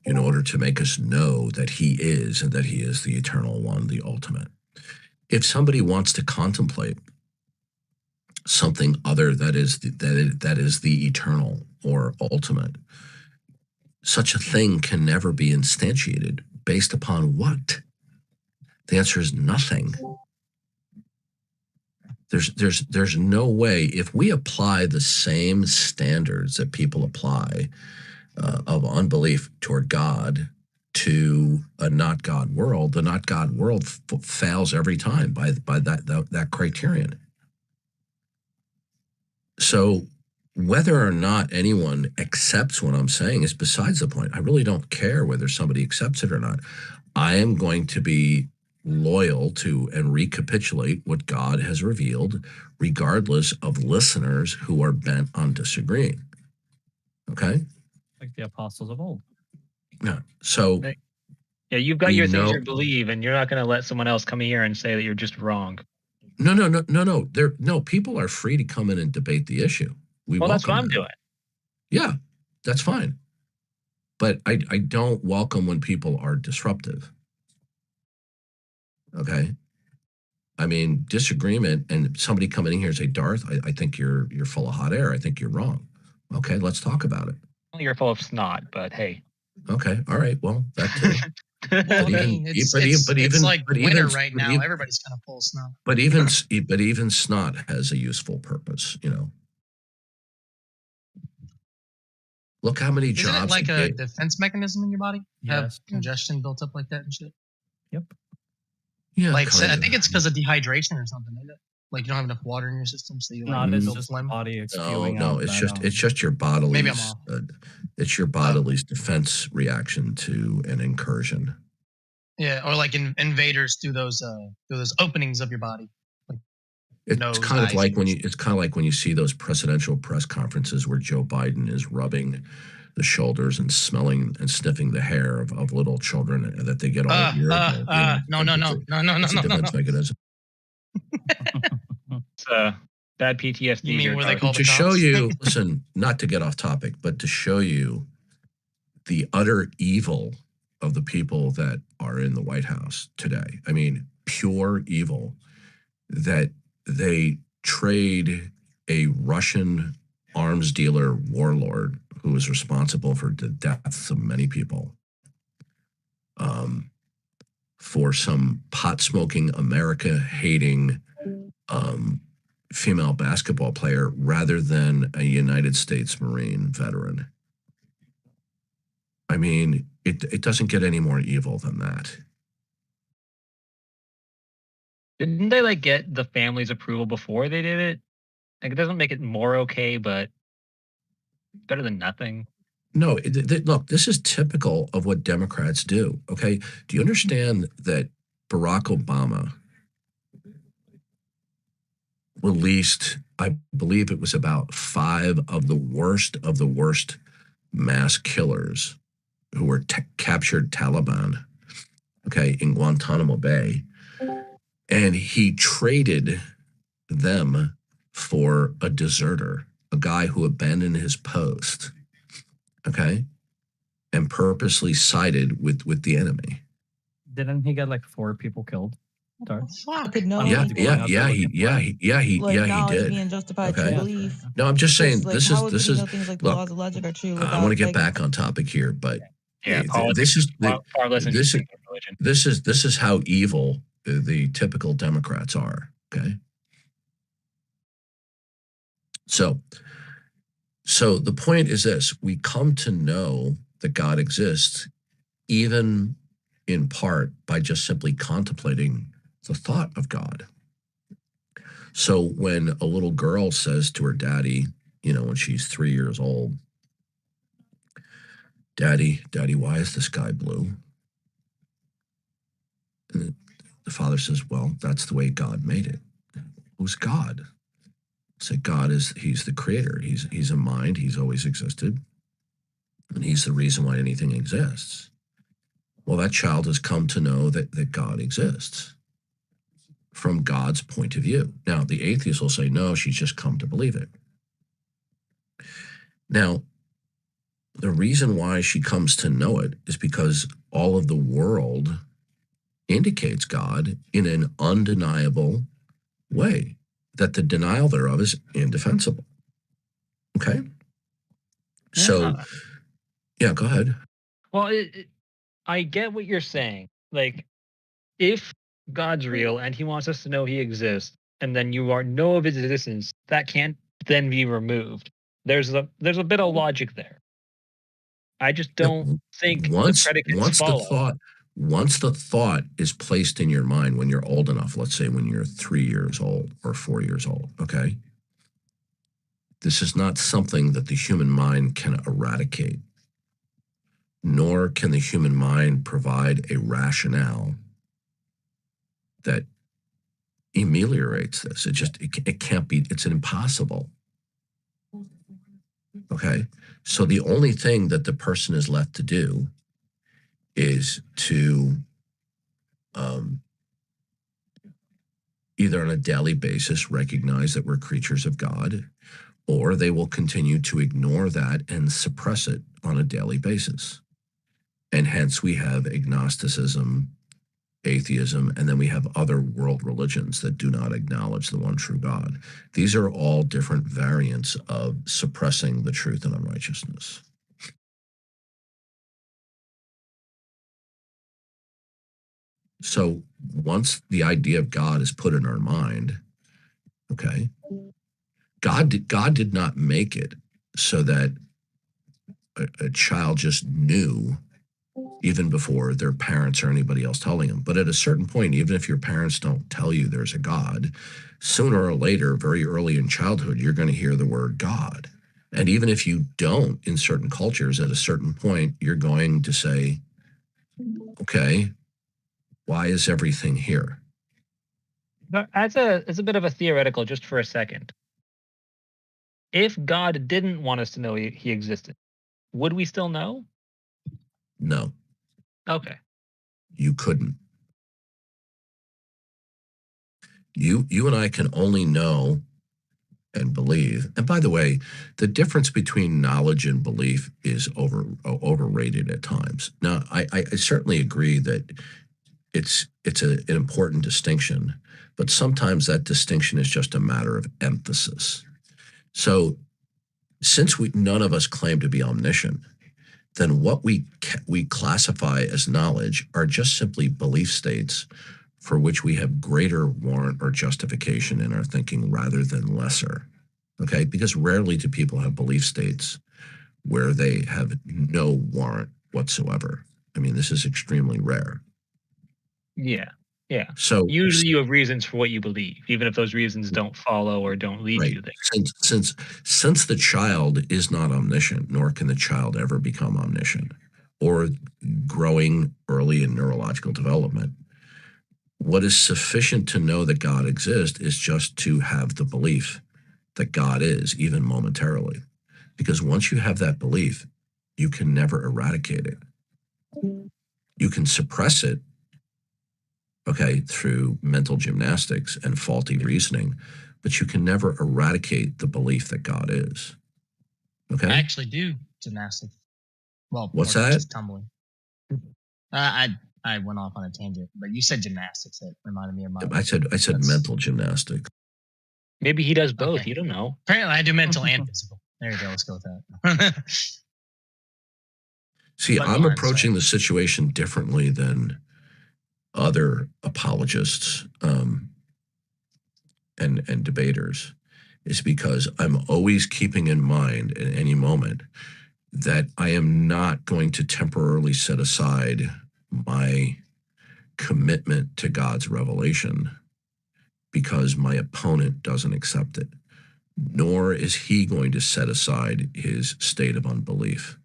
in order to make us know that he is and that he is the eternal one, the ultimate. If somebody wants to contemplate something other that is the eternal or ultimate, such a thing can never be instantiated. Based upon what? The answer is nothing. There's no way. If we apply the same standards that people apply of unbelief toward God to a not God world, the not God world fails every time by that criterion. So whether or not anyone accepts what I'm saying is besides the point. I really don't care whether somebody accepts it or not. I am going to be loyal to and recapitulate what God has revealed, regardless of listeners who are bent on disagreeing. Okay? Like the apostles of old. Yeah. So yeah, you've got your things you believe, and you're not going to let someone else come here and say that you're just wrong. No. People are free to come in and debate the issue. Well, that's what I'm doing. Yeah, that's fine. But I don't welcome when people are disruptive. Okay. I mean, disagreement and somebody coming in here and say, Darth, I think you're full of hot air. I think you're wrong. Okay, let's talk about it. Well, you're full of snot, but hey. Okay, all right. Well, that too. Well, it's like winter right now. Everybody's kind of full of snot. But even snot has a useful purpose, you know. Look how many jobs. Isn't it like a defense mechanism in your body? Yes. Have congestion built up like that and shit? Yep. Yeah. Like I think it's because of dehydration or something, isn't it? Like you don't have enough water in your system, so you it's just body spewing out. No, it's just your body's. Maybe I'm off. It's your body's defense reaction to an incursion. Yeah, or like invaders through those openings of your body. Like it's kind of like when you see those presidential press conferences where Joe Biden is rubbing the shoulders and smelling and sniffing the hair of little children that they get all irritable. No. It's a defense mechanism. It's bad PTSD. You mean where they call to show you, listen, not to get off topic, but to show you the utter evil of the people that are in the White House today. I mean, pure evil, that they trade a Russian arms dealer warlord who was responsible for the deaths of many people for some pot-smoking, America-hating female basketball player rather than a United States Marine veteran. I mean, it doesn't get any more evil than that. Didn't they get the family's approval before they did it? It doesn't make it more okay, but better than nothing. No, look, this is typical of what Democrats do. Okay, do you understand that Barack Obama released, I believe it was about 5 of the worst mass killers who were captured Taliban, okay, in Guantanamo Bay. And he traded them for a deserter, a guy who abandoned his post, okay, and purposely sided with the enemy. Didn't he get 4 people killed? Fuck. could know Yeah, anything. he knowledge did. being justified Okay. through belief. No, I'm just saying Like, this how is could he know things like the look. laws of logic are true I without, want to get like, back on topic here, but Yeah, this politics is far less interesting than religion. this is how evil the typical Democrats are. Okay, so the point is this: we come to know that God exists, even in part by just simply contemplating the thought of God. So when a little girl says to her daddy, when she's 3 years old, Daddy, why is the sky blue? And the father says, well, that's the way God made it. Who's God? Say God he's the creator. He's a mind. He's always existed. And he's the reason why anything exists. Well, that child has come to know that God exists from God's point of view. Now, the atheist will say, no, she's just come to believe it. Now, the reason why she comes to know it is because all of the world indicates God in an undeniable way, that the denial thereof is indefensible. Okay? So, yeah, go ahead. Well, I get what you're saying. Like, if God's real and he wants us to know he exists, and then you know of his existence, that can't then be removed. There's a bit of logic there. I just don't think the predicates follow. Once the thought is placed in your mind when you're old enough, let's say when you're 3 years old or 4 years old, okay? This is not something that the human mind can eradicate, nor can the human mind provide a rationale that ameliorates this. It can't be, it's impossible. Okay? So the only thing that the person is left to do is to either on a daily basis recognize that we're creatures of God, or they will continue to ignore that and suppress it on a daily basis. And hence we have agnosticism, atheism, and then we have other world religions that do not acknowledge the one true God. These are all different variants of suppressing the truth and unrighteousness. So once the idea of God is put in our mind, okay, God did not make it so that a child just knew even before their parents or anybody else telling them. But at a certain point, even if your parents don't tell you there's a God, sooner or later, very early in childhood, you're going to hear the word God. And even if you don't, in certain cultures, at a certain point, you're going to say, okay, why is everything here? It's a bit of a theoretical, just for a second. If God didn't want us to know he existed, would we still know? No. Okay. You couldn't. You and I can only know and believe. And by the way, the difference between knowledge and belief is overrated at times. Now, I certainly agree that it's an important distinction, but sometimes that distinction is just a matter of emphasis. So since none of us claim to be omniscient, then what we classify as knowledge are just simply belief states for which we have greater warrant or justification in our thinking rather than lesser. Okay? Because rarely do people have belief states where they have no warrant whatsoever. I mean, this is extremely rare. Yeah. Yeah. So usually you have reasons for what you believe, even if those reasons don't follow or don't lead you there. Since the child is not omniscient, nor can the child ever become omniscient, or growing early in neurological development, what is sufficient to know that God exists is just to have the belief that God is, even momentarily. Because once you have that belief, you can never eradicate it. You can suppress it, okay, through mental gymnastics and faulty reasoning, but you can never eradicate the belief that God is. Okay? I actually do gymnastics. Well, what's or that? Just tumbling. I I went off on a tangent, but you said gymnastics. That reminded me of my. I said mental gymnastics. Maybe he does both. You don't know. Apparently, I do mental and physical. There you go. Let's go with that. See, But I'm go on, approaching the situation differently than other apologists and debaters. Is because I'm always keeping in mind at any moment that I am not going to temporarily set aside my commitment to God's revelation because my opponent doesn't accept it, nor is he going to set aside his state of unbelief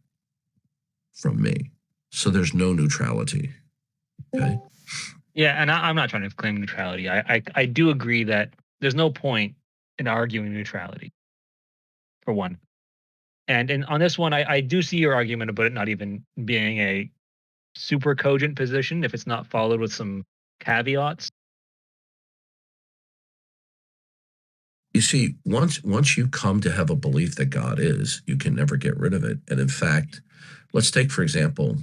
from me. So there's no neutrality. Okay. Yeah, and I'm not trying to claim neutrality. I do agree that there's no point in arguing neutrality, for one. And on this one, I do see your argument about it not even being a super cogent position if it's not followed with some caveats. You see, once you come to have a belief that God is, you can never get rid of it. And in fact, let's take, for example,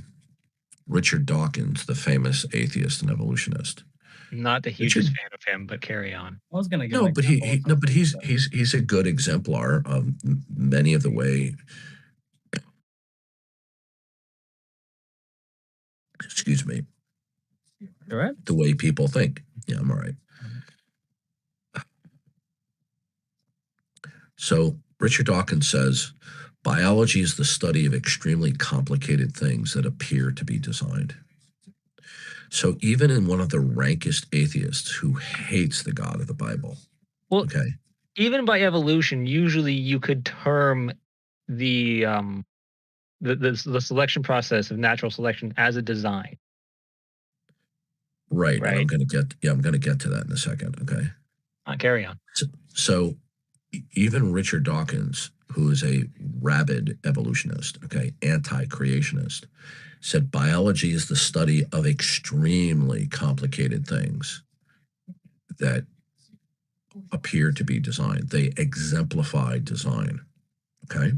Richard Dawkins, the famous atheist and evolutionist. Not the hugest fan of him, but carry on. I was gonna No, but he's a good exemplar of many of the way. Excuse me. All right. The way people think. Yeah, I'm all right. So Richard Dawkins says, biology is the study of extremely complicated things that appear to be designed. So even in one of the rankest atheists who hates the God of the Bible, well, even by evolution, usually you could term the selection process of natural selection as a design. Right. And I'm going to get to that in a second. Okay. Carry on. So even Richard Dawkins, who is a rabid evolutionist, okay, anti-creationist, said biology is the study of extremely complicated things that appear to be designed. They exemplify design. Okay.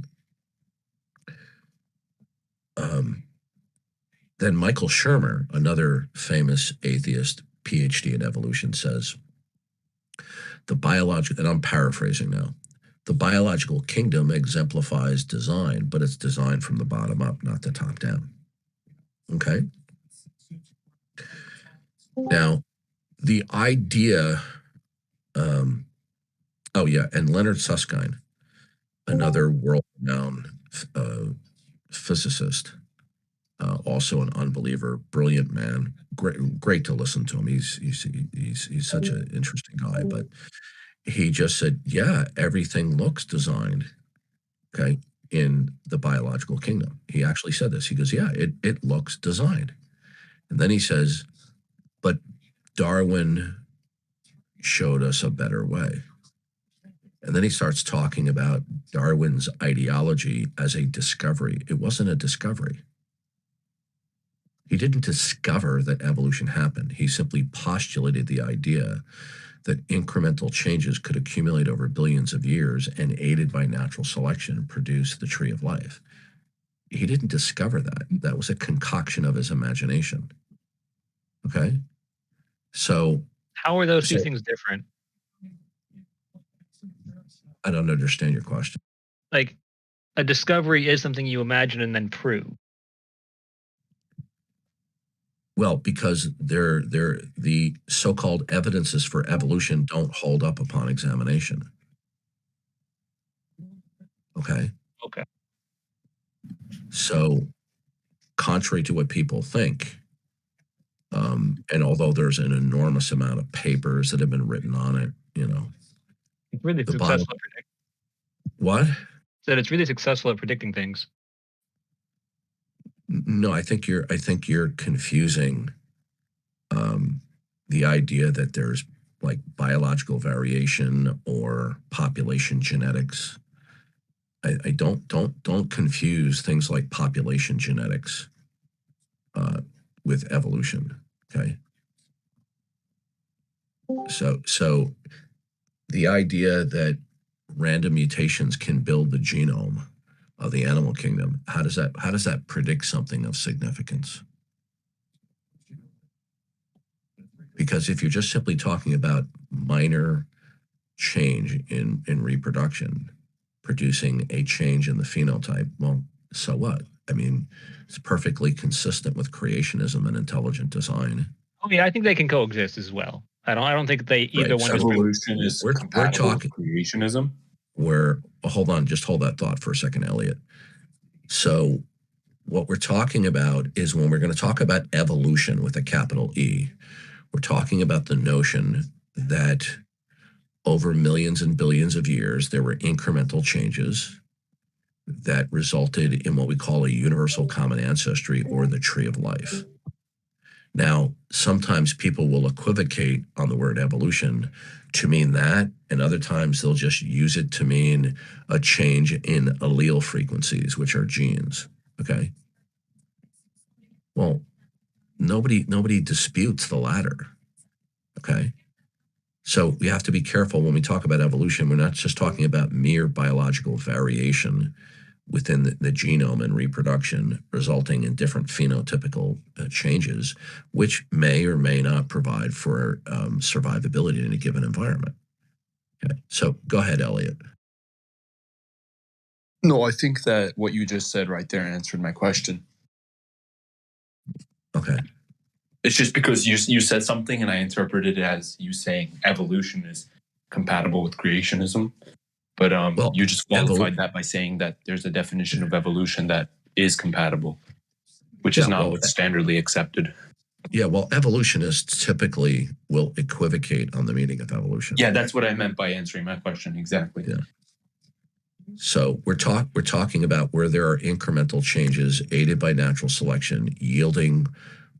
Then Michael Shermer, another famous atheist, PhD in evolution, says the biological, and I'm paraphrasing now, the biological kingdom exemplifies design, but it's designed from the bottom up, not the top down. Okay. Now, the idea, and Leonard Susskind, another world-renowned physicist, also an unbeliever, brilliant man, great to listen to him. He's such an interesting guy, but he just said, yeah, everything looks designed, okay, in the biological kingdom. He actually said this. He goes, yeah, it looks designed. And then he says, but Darwin showed us a better way. And then he starts talking about Darwin's ideology as a discovery. It wasn't a discovery. He didn't discover that evolution happened. He simply postulated the idea that incremental changes could accumulate over billions of years and, aided by natural selection, produce the tree of life. He didn't discover that. That was a concoction of his imagination. Okay? So how are those two things different? I don't understand your question. Like, a discovery is something you imagine and then prove. Well, because the so-called evidences for evolution don't hold up upon examination. Okay? Okay. So, contrary to what people think, and although there's an enormous amount of papers that have been written on it, it's really successful at predicting. What? That it's really successful at predicting things. No, I think you're confusing the idea that there's like biological variation or population genetics. I don't confuse things like population genetics with evolution. Okay. So the idea that random mutations can build the genome of the animal kingdom, how does that predict something of significance? Because if you're just simply talking about minor change in reproduction, producing a change in the phenotype, well, so what? I mean, it's perfectly consistent with creationism and intelligent design. Oh yeah, I think they can coexist as well. I don't think they either one. Evolution is compatible with creationism. Hold on, just hold that thought for a second, Elliot. So what we're talking about is when we're going to talk about evolution with a capital E, we're talking about the notion that over millions and billions of years, there were incremental changes that resulted in what we call a universal common ancestry, or the tree of life. Now, sometimes people will equivocate on the word evolution to mean that, and other times they'll just use it to mean a change in allele frequencies, which are genes, okay? Well, nobody disputes the latter, okay? So we have to be careful when we talk about evolution. We're not just talking about mere biological variation within the genome and reproduction, resulting in different phenotypical changes, which may or may not provide for survivability in a given environment. Okay, so go ahead, Elliot. No, I think that what you just said right there answered my question. Okay. It's just because you said something and I interpreted it as you saying evolution is compatible with creationism. But you just qualified that by saying that there's a definition of evolution that is compatible, which is not what's standardly accepted. Yeah, well, evolutionists typically will equivocate on the meaning of evolution. Yeah, that's what I meant by answering my question. Exactly. Yeah. So we're talking about where there are incremental changes aided by natural selection, yielding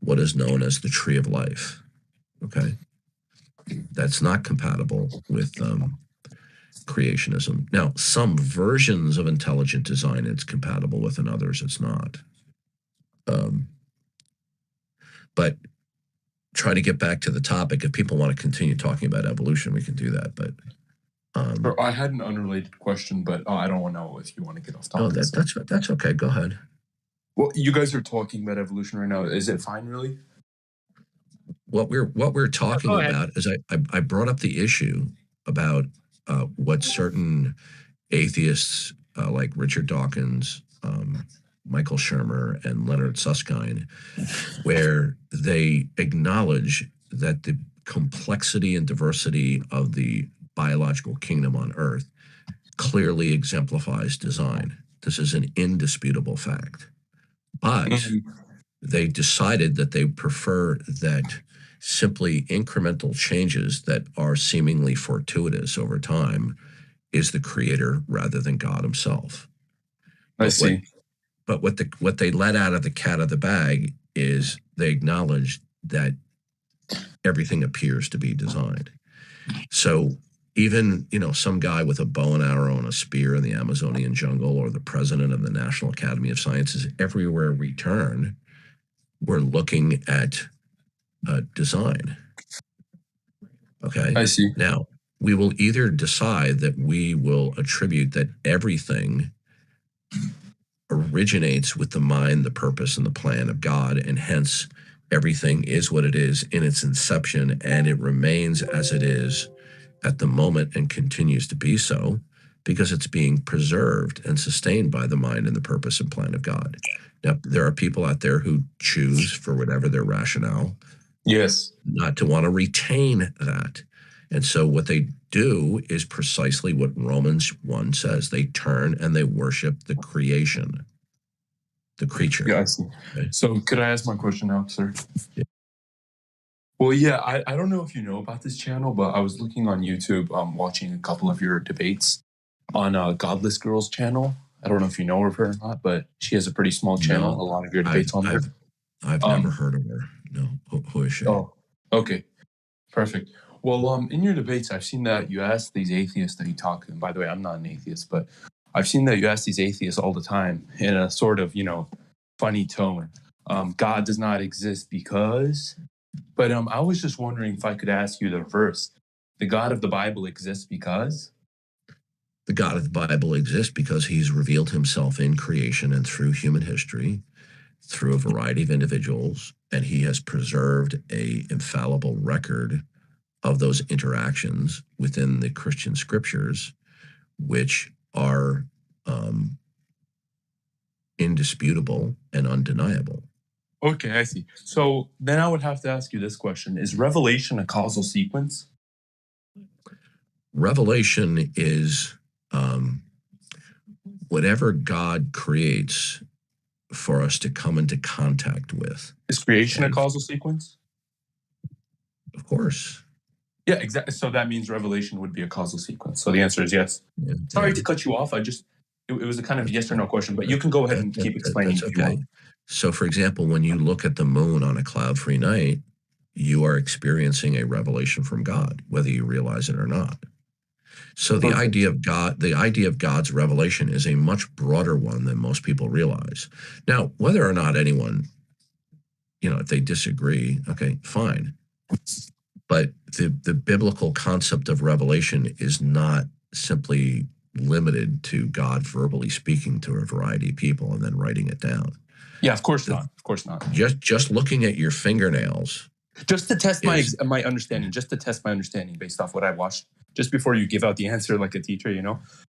what is known as the tree of life. Okay, that's not compatible with creationism. Now, some versions of intelligent design it's compatible with, and others it's not. But try to get back to the topic. If people want to continue talking about evolution, we can do that. But I had an unrelated question, but I don't know if you want to get off topic. Oh, that's okay. Go ahead. Well, you guys are talking about evolution right now. Is it fine, really? What we're talking about is I brought up the issue about what certain atheists like Richard Dawkins, Michael Shermer, and Leonard Susskind, where they acknowledge that the complexity and diversity of the biological kingdom on Earth clearly exemplifies design. This is an indisputable fact. But they decided that they prefer that simply incremental changes that are seemingly fortuitous over time is the creator rather than God himself. I see. But what they let out of the cat of the bag is they acknowledge that everything appears to be designed. So even, some guy with a bow and arrow and a spear in the Amazonian jungle, or the president of the National Academy of Sciences, everywhere we turn, we're looking at design. Okay? I see. Now, we will either decide that we will attribute that everything originates with the mind, the purpose, and the plan of God, and hence everything is what it is in its inception, and it remains as it is at the moment and continues to be so because it's being preserved and sustained by the mind and the purpose and plan of God. Now, there are people out there who choose, for whatever their rationale, yes, not to want to retain that. And so what they do is precisely what Romans 1 says. They turn and they worship the creation, the creature. Yeah, I see. Okay. So could I ask my question now, sir? Yeah. Well, yeah, I don't know if you know about this channel, but I was looking on YouTube, watching a couple of your debates on Godless Girl's channel. I don't know if you know of her or not, but she has a pretty small channel. No, a lot of your debates on there. I've never heard of her. No, who is she? Oh, okay, perfect. Well, in your debates, I've seen that you ask these atheists that you talk to. And by the way, I'm not an atheist, but I've seen that you ask these atheists all the time in a sort of, funny tone. God does not exist because. But I was just wondering if I could ask you the verse. The God of the Bible exists because? The God of the Bible exists because he's revealed himself in creation and through human history through a variety of individuals, and he has preserved a infallible record of those interactions within the Christian scriptures, which are indisputable and undeniable. Okay, I see. So then I would have to ask you this question. Is revelation a causal sequence? Revelation is whatever God creates for us to come into contact with. Is creation a causal sequence? Of course. Yeah, exactly. So that means revelation would be a causal sequence. So the answer is yes. Yeah, sorry to cut you off. It was a kind of yes or no question, but you can go ahead and keep explaining if you want. So, for example, when you look at the moon on a cloud-free night, you are experiencing a revelation from God, whether you realize it or not. So the idea of God's revelation is a much broader one than most people realize. Now, whether or not anyone, if they disagree, okay, fine. But the biblical concept of revelation is not simply limited to God verbally speaking to a variety of people and then writing it down. Yeah, of course not. Of course not. Just looking at your fingernails. Just to test my understanding, based off what I watched, just before you give out the answer like a teacher,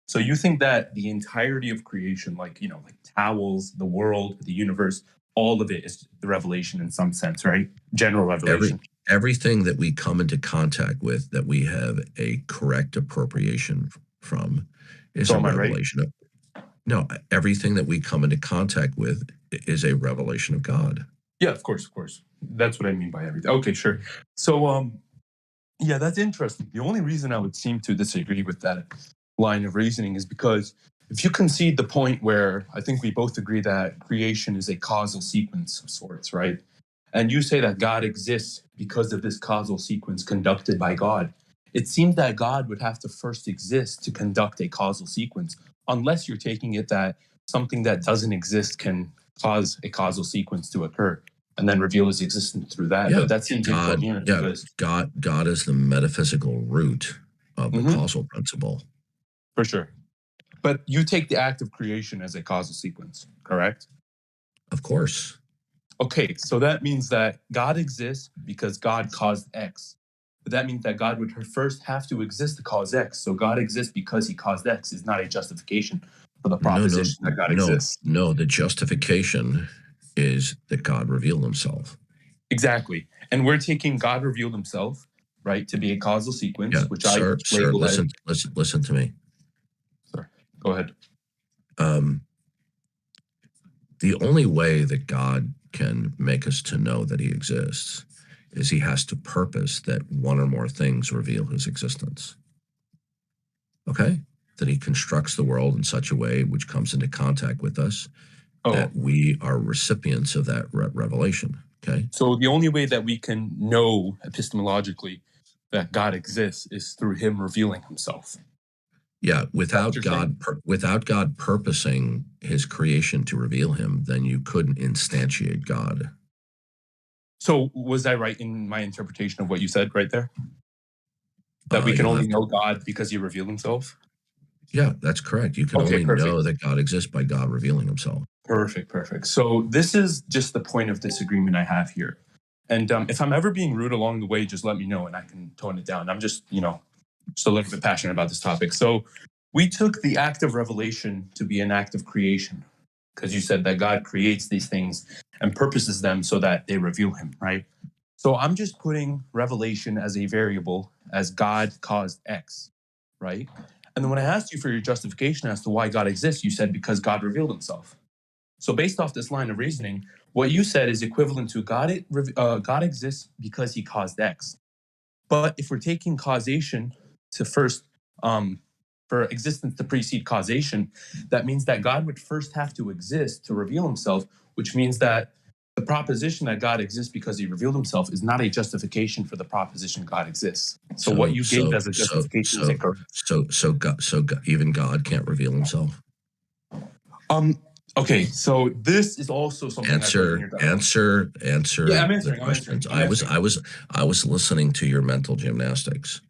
So you think that the entirety of creation, like towels, the world, the universe, all of it is the revelation in some sense, right? General revelation. Everything that we come into contact with that we have a correct appropriation from is a revelation. No, everything that we come into contact with is a revelation of God. Yeah, of course. That's what I mean by everything. Okay, sure. So, yeah, that's interesting. The only reason I would seem to disagree with that line of reasoning is because if you concede the point where I think we both agree that creation is a causal sequence of sorts, right? And you say that God exists because of this causal sequence conducted by God, it seems that God would have to first exist to conduct a causal sequence, unless you're taking it that something that doesn't exist can cause a causal sequence to occur and then reveal his existence through that. Yeah, but that seems incoherent. God is the metaphysical root of the causal principle. For sure. But you take the act of creation as a causal sequence, correct? Of course. Okay, so that means that God exists because God caused X. But that means that God would first have to exist to cause X. So God exists because he caused X is not a justification for the proposition that God exists. No, the justification is that God revealed himself. Exactly. And we're taking God revealed himself, right, to be a causal sequence, which sir, listen to me. Sir, go ahead. The only way that God can make us to know that he exists is he has to purpose that one or more things reveal his existence. Okay? That he constructs the world in such a way which comes into contact with us, that we are recipients of that revelation. Okay? So the only way that we can know epistemologically that God exists is through him revealing himself. Yeah, without God purposing his creation to reveal him, then you couldn't instantiate God. So was I right in my interpretation of what you said right there? That we can only know God because he revealed himself? Yeah, that's correct. You can only know that God exists by God revealing himself. Perfect. So this is just the point of disagreement I have here. And if I'm ever being rude along the way, just let me know and I can tone it down. I'm just, just a little bit passionate about this topic. So we took the act of revelation to be an act of creation because you said that God creates these things and purposes them so that they reveal him, right? So I'm just putting revelation as a variable as God caused X, right? And then when I asked you for your justification as to why God exists, you said because God revealed himself. So based off this line of reasoning, what you said is equivalent to God exists because he caused X. But if we're taking causation to first, for existence to precede causation, that means that God would first have to exist to reveal himself, which means that the proposition that God exists because he revealed himself is not a justification for the proposition God exists. So what you gave as a justification is incorrect. So God, even God can't reveal himself? Okay, so this is also something. Answer. Yeah, I'm answering. I was listening to your mental gymnastics.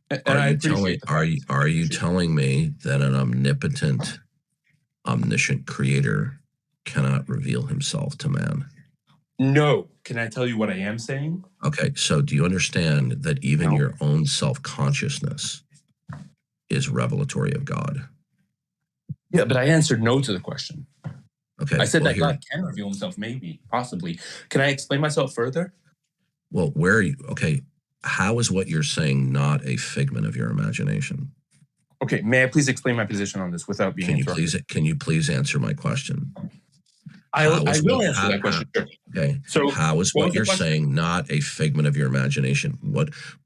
And I appreciate are you telling me that an omnipotent, omniscient creator cannot reveal himself to man. No. Can I tell you what I am saying? Okay, so do you understand that even your own self-consciousness is revelatory of God? Yeah, but I answered no to the question. Okay. I said that God can reveal himself, maybe, possibly. Can I explain myself further? Well, where are you? Okay, how is what you're saying not a figment of your imagination? Okay, may I please explain my position on this without being interrupted? Can you please answer my question? I will answer that question. Sure. Okay. So how is what you're saying not a figment of your imagination?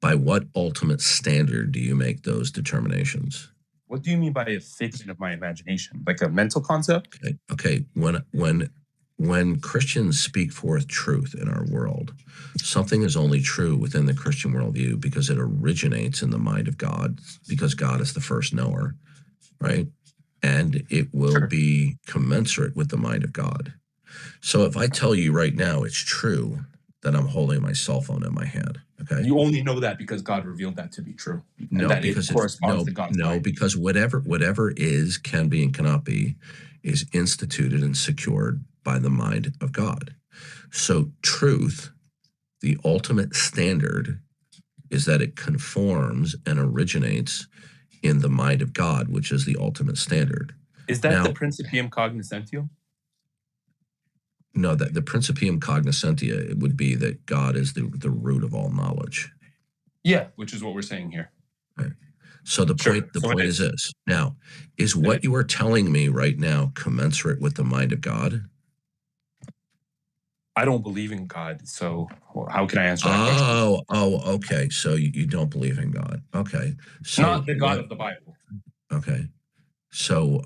By what ultimate standard do you make those determinations? What do you mean by a figment of my imagination? Like a mental concept? Okay. When Christians speak forth truth in our world, something is only true within the Christian worldview because it originates in the mind of God, because God is the first knower, right? And it will be commensurate with the mind of God. So if I tell you right now it's true that I'm holding my cell phone in my hand, okay? You only know that because God revealed that to be true. No, because because whatever is, can be, and cannot be is instituted and secured by the mind of God. So truth, the ultimate standard, is that it conforms and originates in the mind of God, which is the ultimate standard. Is that the principium cognoscentium? No, that the principium cognoscentia, it would be that God is the root of all knowledge. Yeah, which is what we're saying here. Right. So the point is this. Now, is what you are telling me right now commensurate with the mind of God? I don't believe in God, so how can I answer that question? Oh, okay. So you don't believe in God. Okay. So not the God of the Bible. Okay. So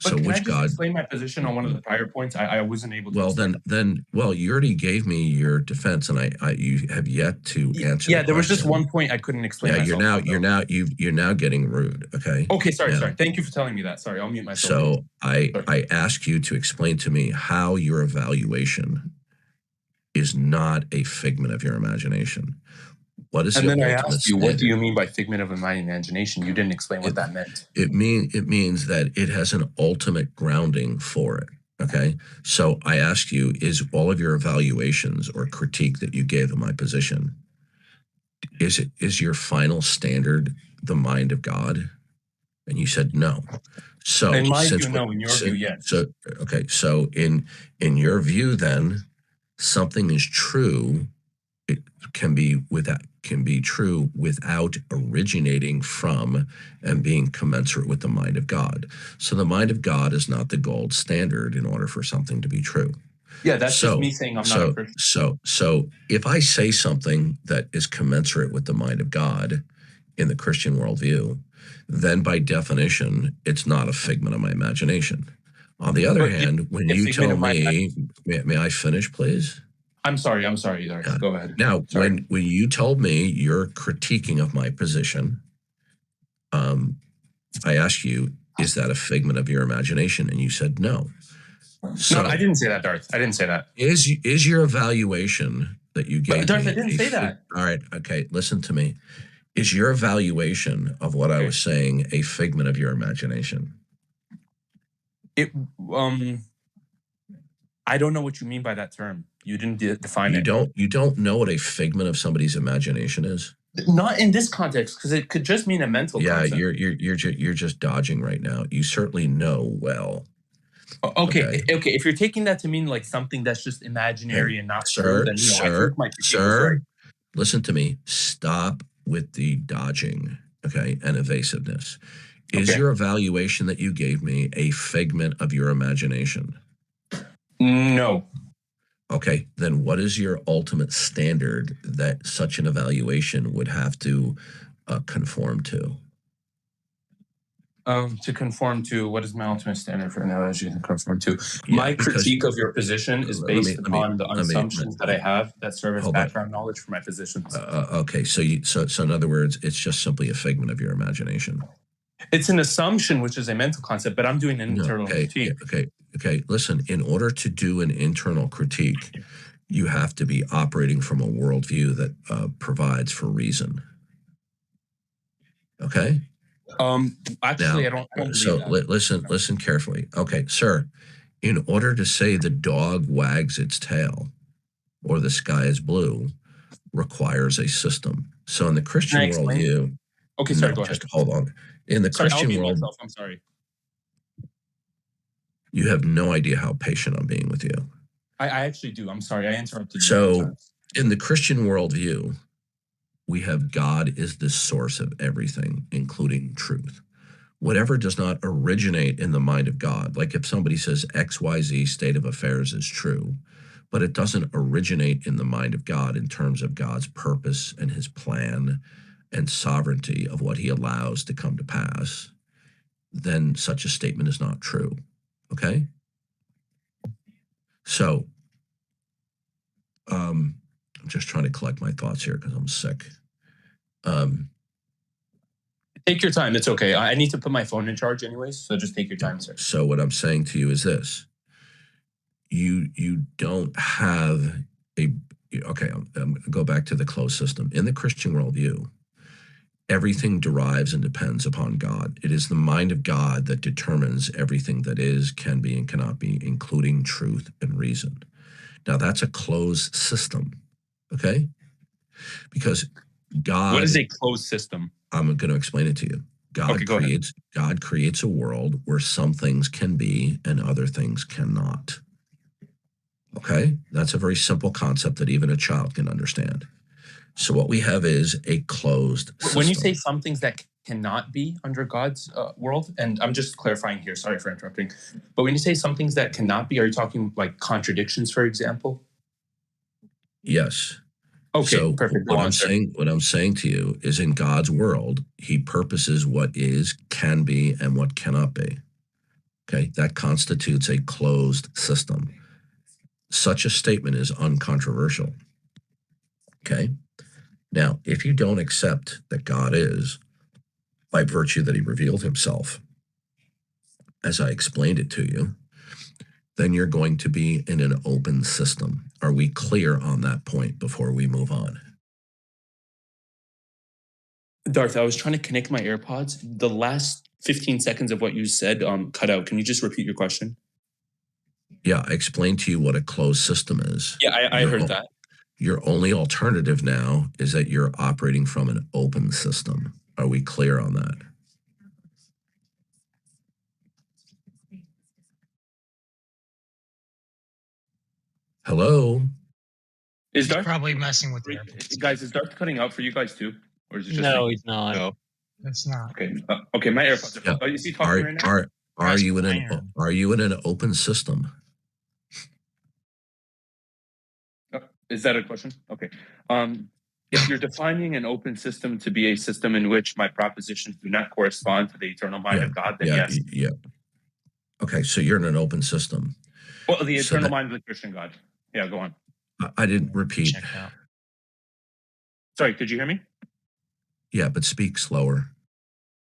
but can which I just God? Explain my position on one of the prior points? I wasn't able to. Well, then, you already gave me your defense, and you have yet to answer. Yeah, there was just one point I couldn't explain. Yeah, you're now getting rude. Okay. Okay, sorry. Thank you for telling me that. Sorry, I'll mute myself. So I ask you to explain to me how your evaluation is not a figment of your imagination. What is and then I asked you, what do you mean by figment of my imagination? You didn't explain what that meant. It means that it has an ultimate grounding for it. Okay. So I ask you, is all of your evaluations or critique that you gave of my position, is your final standard the mind of God? And you said no. So in my view, no. In your view, yes. So okay. So in your view, then something is true. It can be true without originating from and being commensurate with the mind of God. So the mind of God is not the gold standard in order for something to be true. Yeah, that's just me saying I'm not a Christian. So if I say something that is commensurate with the mind of God in the Christian worldview, then by definition, it's not a figment of my imagination. On the other hand, when you tell me, may I finish, please? I'm sorry, Darth. Go ahead. Now, when you told me your critiquing of my position, I asked you, is that a figment of your imagination? And you said no. So, no, I didn't say that, Darth. I didn't say that. Is your evaluation that you gave Darth, I didn't say that. All right, okay, listen to me. Is your evaluation of what I was saying a figment of your imagination? I don't know what you mean by that term. You didn't define it. You don't know what a figment of somebody's imagination is? Not in this context, because it could just mean a mental concept. You're just dodging right now. You certainly know well. Okay. If you're taking that to mean like something that's just imaginary and not true, then sir, listen to me. Stop with the dodging, okay, and evasiveness. Is your evaluation that you gave me a figment of your imagination? No. Okay, then what is your ultimate standard that such an evaluation would have to conform to? To conform to, what is my ultimate standard for an evaluation to conform to? My critique of your position is based upon the assumptions that I have that serve as background knowledge for my positions. Okay, so in other words, it's just simply a figment of your imagination. It's an assumption, which is a mental concept, but I'm doing an internal critique. Okay. Listen, in order to do an internal critique, you have to be operating from a worldview that provides for reason. Okay. Actually, I don't so listen carefully. Okay, sir, In order to say the dog wags its tail or the sky is blue requires a system. So in the Christian Can I explain? worldview, Okay, sorry, no, go ahead. just hold on. In the Sorry, I'll Christian mute world, myself. I'm sorry. you have no idea how patient I'm being with you. I actually do. I'm sorry. I interrupted you. So in the Christian worldview, we have God is the source of everything, including truth. Whatever does not originate in the mind of God, like if somebody says XYZ state of affairs is true, but it doesn't originate in the mind of God in terms of God's purpose and his plan and sovereignty of what he allows to come to pass, then such a statement is not true. Okay? So, I'm just trying to collect my thoughts here because I'm sick. Take your time. It's okay. I need to put my phone in charge anyways, so just take your time, sir. So what I'm saying to you is this. You don't have a, okay, I'm going to go back to the closed system. In the Christian worldview, everything derives and depends upon God. It is the mind of God that determines everything that is, can be, and cannot be, including truth and reason. Now, that's a closed system, okay? Because God... What is a closed system? I'm going to explain it to you. God creates a world where some things can be and other things cannot. Okay? That's a very simple concept that even a child can understand. So what we have is a closed system. When you say some things that cannot be under God's world, and I'm just clarifying here, sorry for interrupting, but when you say some things that cannot be, are you talking like contradictions, for example? Yes. Okay, so perfect. What I'm saying to you is in God's world, he purposes what is, can be, and what cannot be. Okay, that constitutes a closed system. Such a statement is uncontroversial. Okay, now if you don't accept that God is, by virtue that he revealed himself, as I explained it to you, then you're going to be in an open system. Are we clear on that point before we move on? Darth, I was trying to connect my AirPods. The last 15 seconds of what you said cut out. Can you just repeat your question? Yeah, I explained to you what a closed system is. Yeah, I heard that. Your only alternative now is that you're operating from an open system. Are we clear on that? Hello? Is Darth probably messing with you guys? Is Darth cutting out for you guys too, or is it just no? me? He's not. No, it's not. Okay. Okay. My AirPods. Yeah. Is he talking right now? Are you in an open system? Is that a question? Okay. If you're defining an open system to be a system in which my propositions do not correspond to the eternal mind of God, then yes. Yeah. Okay, so you're in an open system. Well, the eternal mind of the Christian God. Yeah, go on. I didn't repeat. Sorry, could you hear me? Yeah, but speak slower.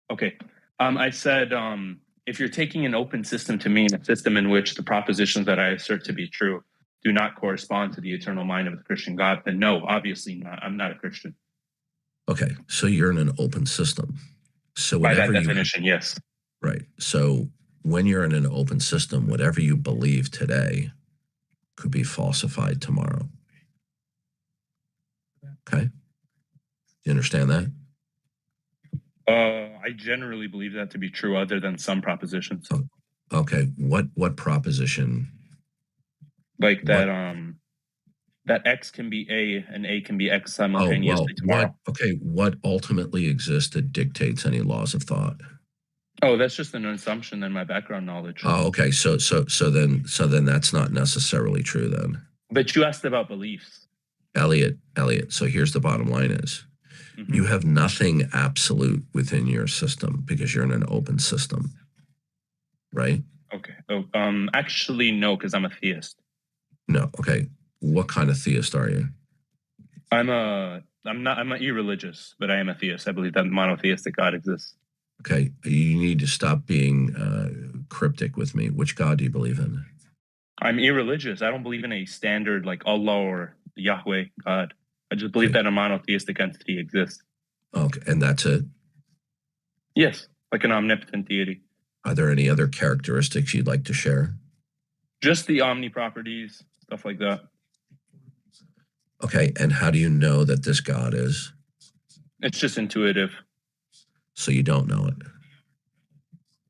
Okay. I said, if you're taking an open system to mean a system in which the propositions that I assert to be true do not correspond to the eternal mind of the Christian God, then no, obviously not. I'm not a Christian. Okay, so you're in an open system. So by that definition, yes. Right. So when you're in an open system, whatever you believe today could be falsified tomorrow. Okay? You understand that? I generally believe that to be true, other than some propositions. Okay. What proposition? Like that X can be A and A can be X simultaneously tomorrow. What ultimately exists that dictates any laws of thought? Oh, that's just an assumption in my background knowledge. Oh, okay. So then that's not necessarily true then. But you asked about beliefs. Elliot, so here's the bottom line is you have nothing absolute within your system because you're in an open system. Right? Okay. Oh, actually no, because I'm a theist. No, okay. What kind of theist are you? I'm not irreligious, but I am a theist. I believe that monotheistic God exists. Okay, you need to stop being cryptic with me. Which God do you believe in? I'm irreligious. I don't believe in a standard like Allah or Yahweh God. I just believe that a monotheistic entity exists. Okay, and that's it? Yes, like an omnipotent deity. Are there any other characteristics you'd like to share? Just the omni properties, stuff like that. Okay, and how do you know that this God is? It's just intuitive. So you don't know it.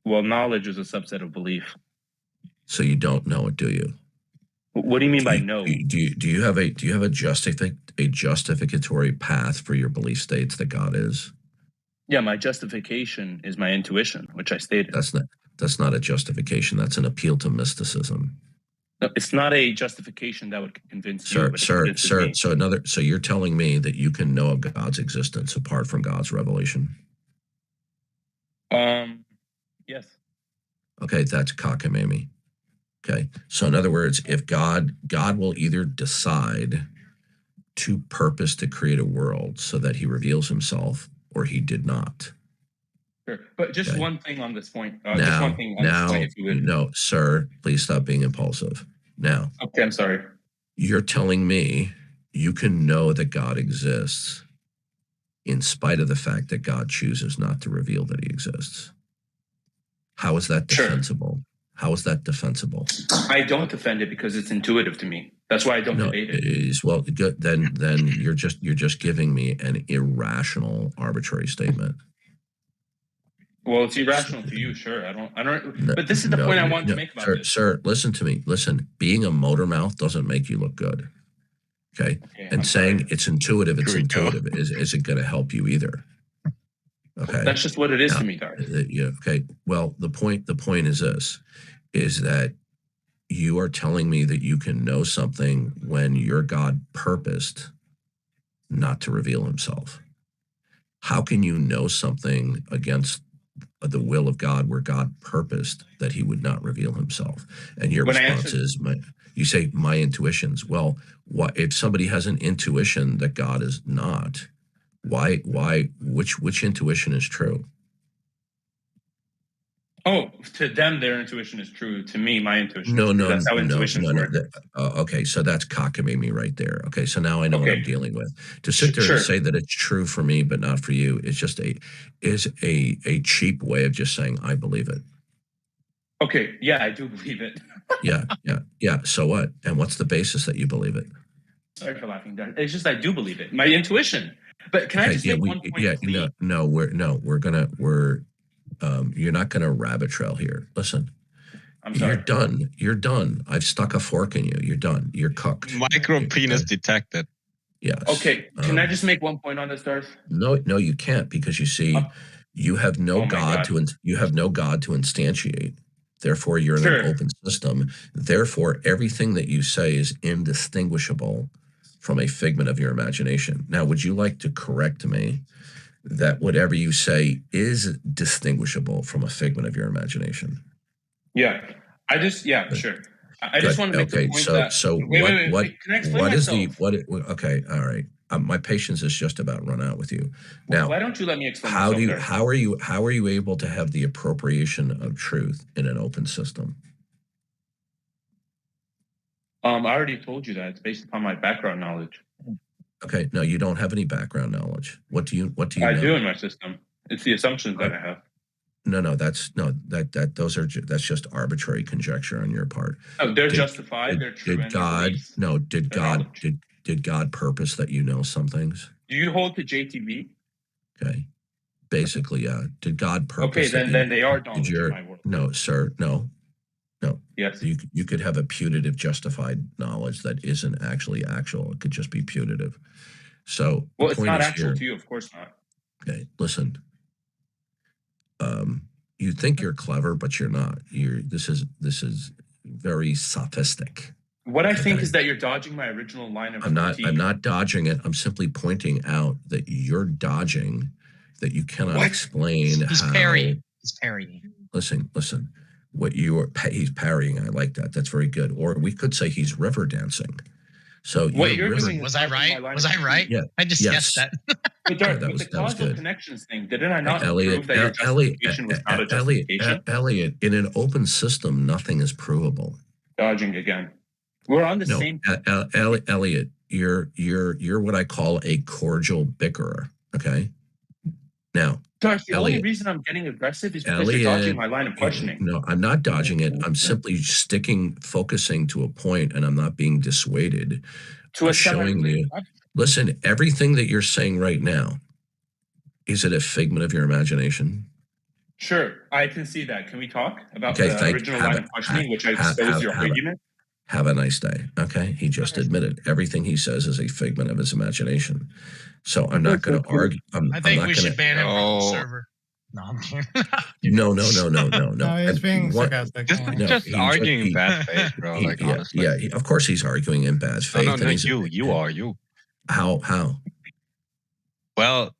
Well, knowledge is a subset of belief. So you don't know it, do you? What do you mean by no? Do you have a justificatory path for your belief states that God is? Yeah, my justification is my intuition, which I stated. That's not a justification. That's an appeal to mysticism. No, it's not a justification that would convince you. Sir. So you're telling me that you can know of God's existence apart from God's revelation? Yes. Okay, that's cockamamie. Okay, so in other words, if God will either decide to purpose to create a world so that he reveals himself, or he did not. Sure, but just one thing on this point. No, sir, please stop being impulsive. Now. Okay, I'm sorry. You're telling me you can know that God exists in spite of the fact that God chooses not to reveal that he exists. How is that defensible? Sure. How is that defensible? I don't defend it because it's intuitive to me. That's why I don't debate it. Well, good. Then you're just giving me an irrational, arbitrary statement. Well, it's irrational to you, sure. I don't. But this is the point I wanted to make about this. Sir, listen to me. Listen, being a motor mouth doesn't make you look good. Okay, and saying it's intuitive, isn't going to help you either. Okay, that's just what it is to me, Darth. Yeah. Okay. Well, the point is this: is that you are telling me that you can know something when your God purposed not to reveal himself. How can you know something against the will of God where God purposed that he would not reveal himself? And your response is, you say, my intuitions. Well, what if somebody has an intuition that God is not? Which intuition is true? Oh, to them, their intuition is true. To me, my intuition is true. That's how intuitions work. Okay, so that's cockamamie right there. Okay, so now I know what I'm dealing with. To sit there and say that it's true for me but not for you is just a cheap way of just saying I believe it. Okay, yeah, I do believe it. yeah. So what? And what's the basis that you believe it? Sorry for laughing, Darth. It's just I do believe it. My intuition. But can I just make one point? You're not going to rabbit trail here. Listen, I'm sorry. You're done. I've stuck a fork in you. You're done. You're cooked. Micro penis detected. Yes. Okay. Can I just make one point on this, Darth? No, you can't, because you see, you have no God to instantiate. Therefore, you're in an open system. Therefore, everything that you say is indistinguishable from a figment of your imagination. Now, would you like to correct me that whatever you say is distinguishable from a figment of your imagination? Yeah. Sure. I just want to make the point wait. Can I explain myself? Okay, all right. My patience is just about run out with you. Now, why don't you let me explain myself? How are you able to have the appropriation of truth in an open system? I already told you that it's based upon my background knowledge. Okay, no, you don't have any background knowledge. What do you I know? do in my system. It's the assumptions that I have. That's just arbitrary conjecture on your part. Oh, they're justified. They're true. Did God purpose that you know some things? Do you hold to JTB? Okay, basically, yeah. Did God purpose? Okay, then they are knowledge in my world. No, sir, no. Yes. You could have a putative justified knowledge that isn't actually actual. It could just be putative. So, well, it's not actual to you, of course not. Okay, listen. You think you're clever, but you're not. This is very sophistic. What I think is that you're dodging my original line of critique. I'm not dodging it. I'm simply pointing out that you're dodging, that you cannot explain He's how. parrying. He's parrying. Listen. He's parrying. I like that. That's very good. Or we could say he's river dancing. So was I right? Was I right? Yeah. I just guessed that. But Darth, with the causal connections thing, didn't I not prove that your justification was not a justification? Elliot, in an open system, nothing is provable. Dodging again. We're on the same. Elliot, you're what I call a cordial bickerer. Okay. Now, Darth, the only Elliot, reason I'm getting aggressive is because you're dodging my line of questioning. No, I'm not dodging it. I'm simply focusing to a point, and I'm not being dissuaded. To a Showing you. Listen, everything that you're saying right now, is it a figment of your imagination? Sure, I can see that. Can we talk about Okay, the original line of questioning, which I exposed your argument? Have a nice day. Okay, he just admitted everything he says is a figment of his imagination. So I'm not going to argue. I think we should ban him from the server. No, I'm kidding. No. No, he's being sarcastic. Just arguing in bad faith, bro. Like, honestly. Of course he's arguing in bad faith. No, you are. How? Well,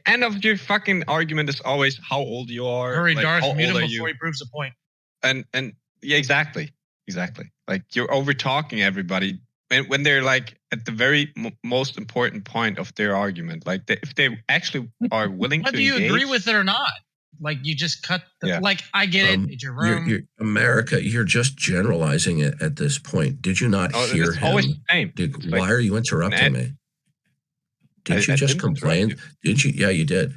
end of your fucking argument is always how old you are. Hurry, like, Darth, how mute old him are before you? he proves a point. And yeah, exactly. Like you're over talking everybody when they're like at the very most important point of their argument. Like if they actually are willing to Whether you agree with it or not, like you just cut. Like I get it. It's your room. You're America. You're just generalizing it at this point. Did you not hear him? Always the same. Why are you interrupting me? Did you just complain? Did you? Yeah, you did.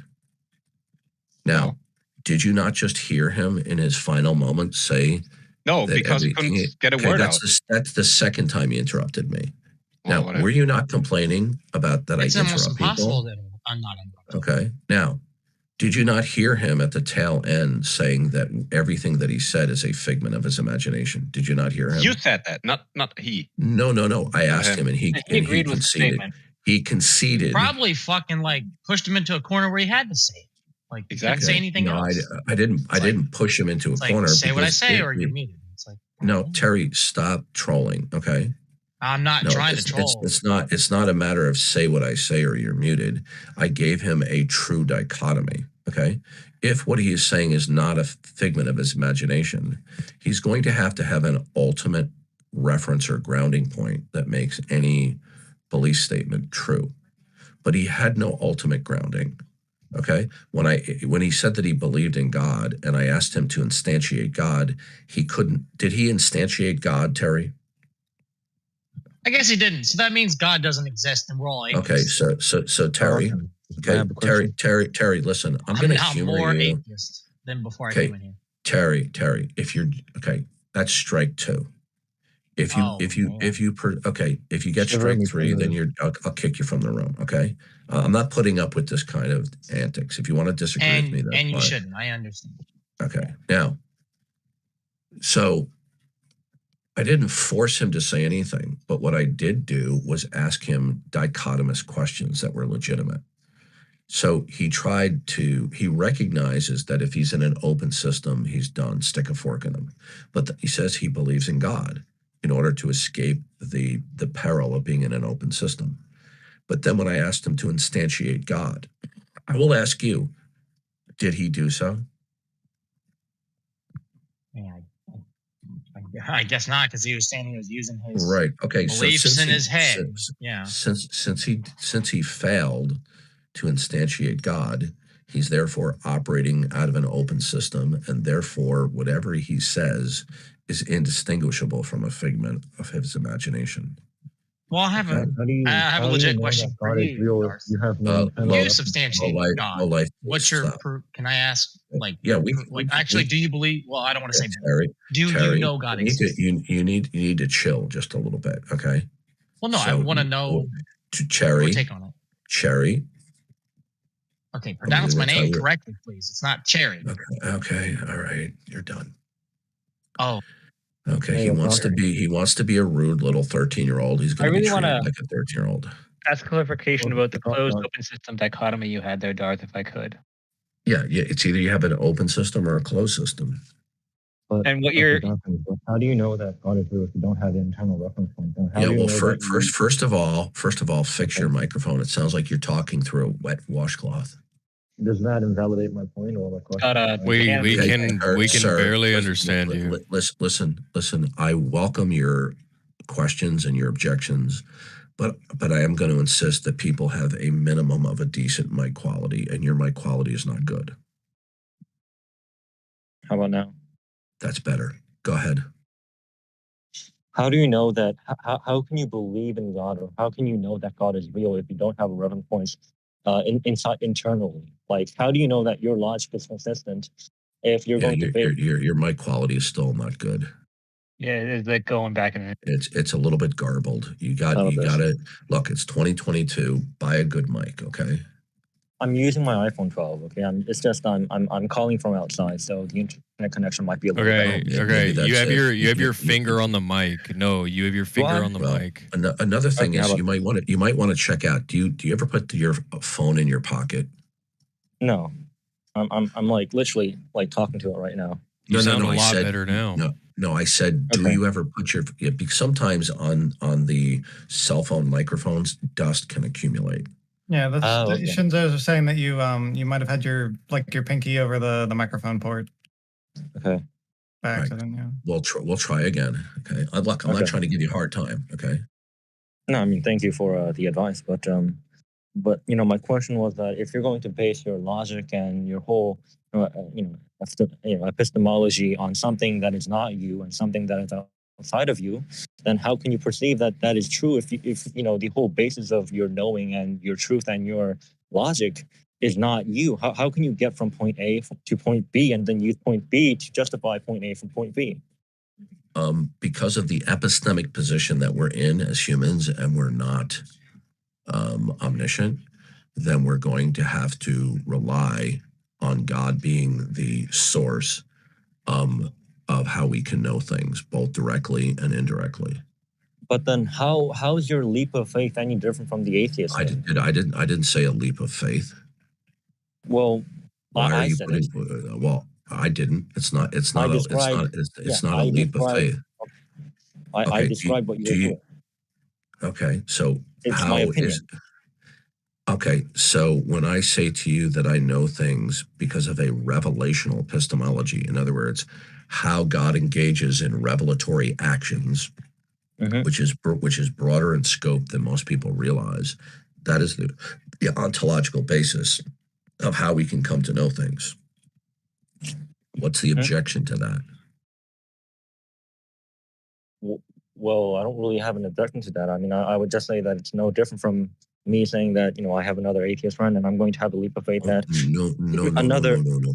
Now, did you not just hear him in his final moments say? No, because he couldn't get a word out. That's the second time you interrupted me. Now, were you not complaining about that? It's I almost interrupt impossible people? that I'm not interrupting. Okay. Now, did you not hear him at the tail end saying that everything that he said is a figment of his imagination? Did you not hear him? You said that, not he. No. I asked him, and he agreed with the conceded. statement. He conceded. Probably fucking like pushed him into a corner where he had to say it. Like he couldn't say anything else. I didn't push him into a corner. Say what I say, or you're muted. It's like no, Terry, stop trolling. Okay. I'm not trying to troll. It's not a matter of say what I say or you're muted. I gave him a true dichotomy. Okay. If what he is saying is not a figment of his imagination, he's going to have an ultimate reference or grounding point that makes any belief statement true. But he had no ultimate grounding. Okay. When he said that he believed in God and I asked him to instantiate God, he couldn't. Did he instantiate God, Terry? I guess he didn't. So that means God doesn't exist and we're all atheists. Okay. So Terry, Terry, listen, I'm going to humor more you. atheist than before I came in here. Terry, if you're okay, that's strike 2. If you get strike 3, then I'll kick you from the room. Okay. I'm not putting up with this kind of antics. If you want to disagree with me, that's and you fine. shouldn't. I understand. Okay. Now, so I didn't force him to say anything, but what I did do was ask him dichotomous questions that were legitimate. So he recognizes that if he's in an open system, he's done. Stick a fork in him. But he says he believes in God in order to escape the peril of being in an open system. But then when I asked him to instantiate God, I will ask you, did he do so? Yeah, I guess not, because he was saying he was using his right. Okay, beliefs in his head. Since he failed to instantiate God, he's therefore operating out of an open system, and therefore whatever he says is indistinguishable from a figment of his imagination. Well, I have a legit question for you. You have you substantiate God. What's your proof? Can I ask? Like, do you believe? Well, I don't want to say. Terry, you know God exists? You need to chill just a little bit, okay? Well, no, I want to know. Cherry, your take on it. Cherry. Okay, pronounce my name correctly, please. It's not Cherry. Okay, all right, you're done. Oh. Okay, he wants to be a rude little 13-year-old. He's going to be treated like a 13-year-old. Ask clarification about the closed open system dichotomy you had there, Darth, if I could. Yeah, it's either you have an open system or a closed system. But and what you're how do you know that God is real if you don't have the internal reference point? First of all, fix your microphone. It sounds like you're talking through a wet washcloth. Does that invalidate my point or my question? We can barely understand you. Listen. I welcome your questions and your objections, but I am going to insist that people have a minimum of a decent mic quality, and your mic quality is not good. How about now? That's better. Go ahead. How do you know that? How can you believe in God, or how can you know that God is real if you don't have a reference point inside internally? Like, how do you know that your logic is consistent if you're going to base? Your mic quality is still not good. Yeah, it's like going back in. It's a little bit garbled. You got to look. It's 2022. Buy a good mic, okay? I'm using my iPhone 12. Okay, it's just I'm calling from outside, so the internet connection might be a little bad. Okay. You have your finger on the mic. No, you have your finger on the mic. Another thing is you might want to check out. Do you ever put your phone in your pocket? No, I'm like literally like talking to it right now. You sound a lot better now. No, I said, do you ever put your? Sometimes on the cell phone microphones, dust can accumulate. Yeah, that's Shinzo was saying that you might have had your pinky over the microphone port. Okay. By accident, yeah. We'll try again. Okay. I'm not trying to give you a hard time. Okay. No, I mean thank you for the advice, but my question was that if you're going to base your logic and your whole epistemology on something that is not you and something that is outside of you, then how can you perceive that that is true if the whole basis of your knowing and your truth and your logic is not you? How can you get from point A to point B and then use point B to justify point A from point B? Because of the epistemic position that we're in as humans, and we're not omniscient, then we're going to have to rely on God being the source of how we can know things, both directly and indirectly. But then, how is your leap of faith any different from the atheist? I didn't say a leap of faith. Well, I said it. Well, I didn't. It's not a leap of faith. I described what you were doing. Okay, so it's my opinion. Okay, so when I say to you that I know things because of a revelational epistemology, in other words, how God engages in revelatory actions, which is broader in scope than most people realize, that is the ontological basis of how we can come to know things. What's the objection to that? Well, I don't really have an objection to that. I mean, I would just say that it's no different from me saying that, I have another atheist friend and I'm going to have a leap of faith that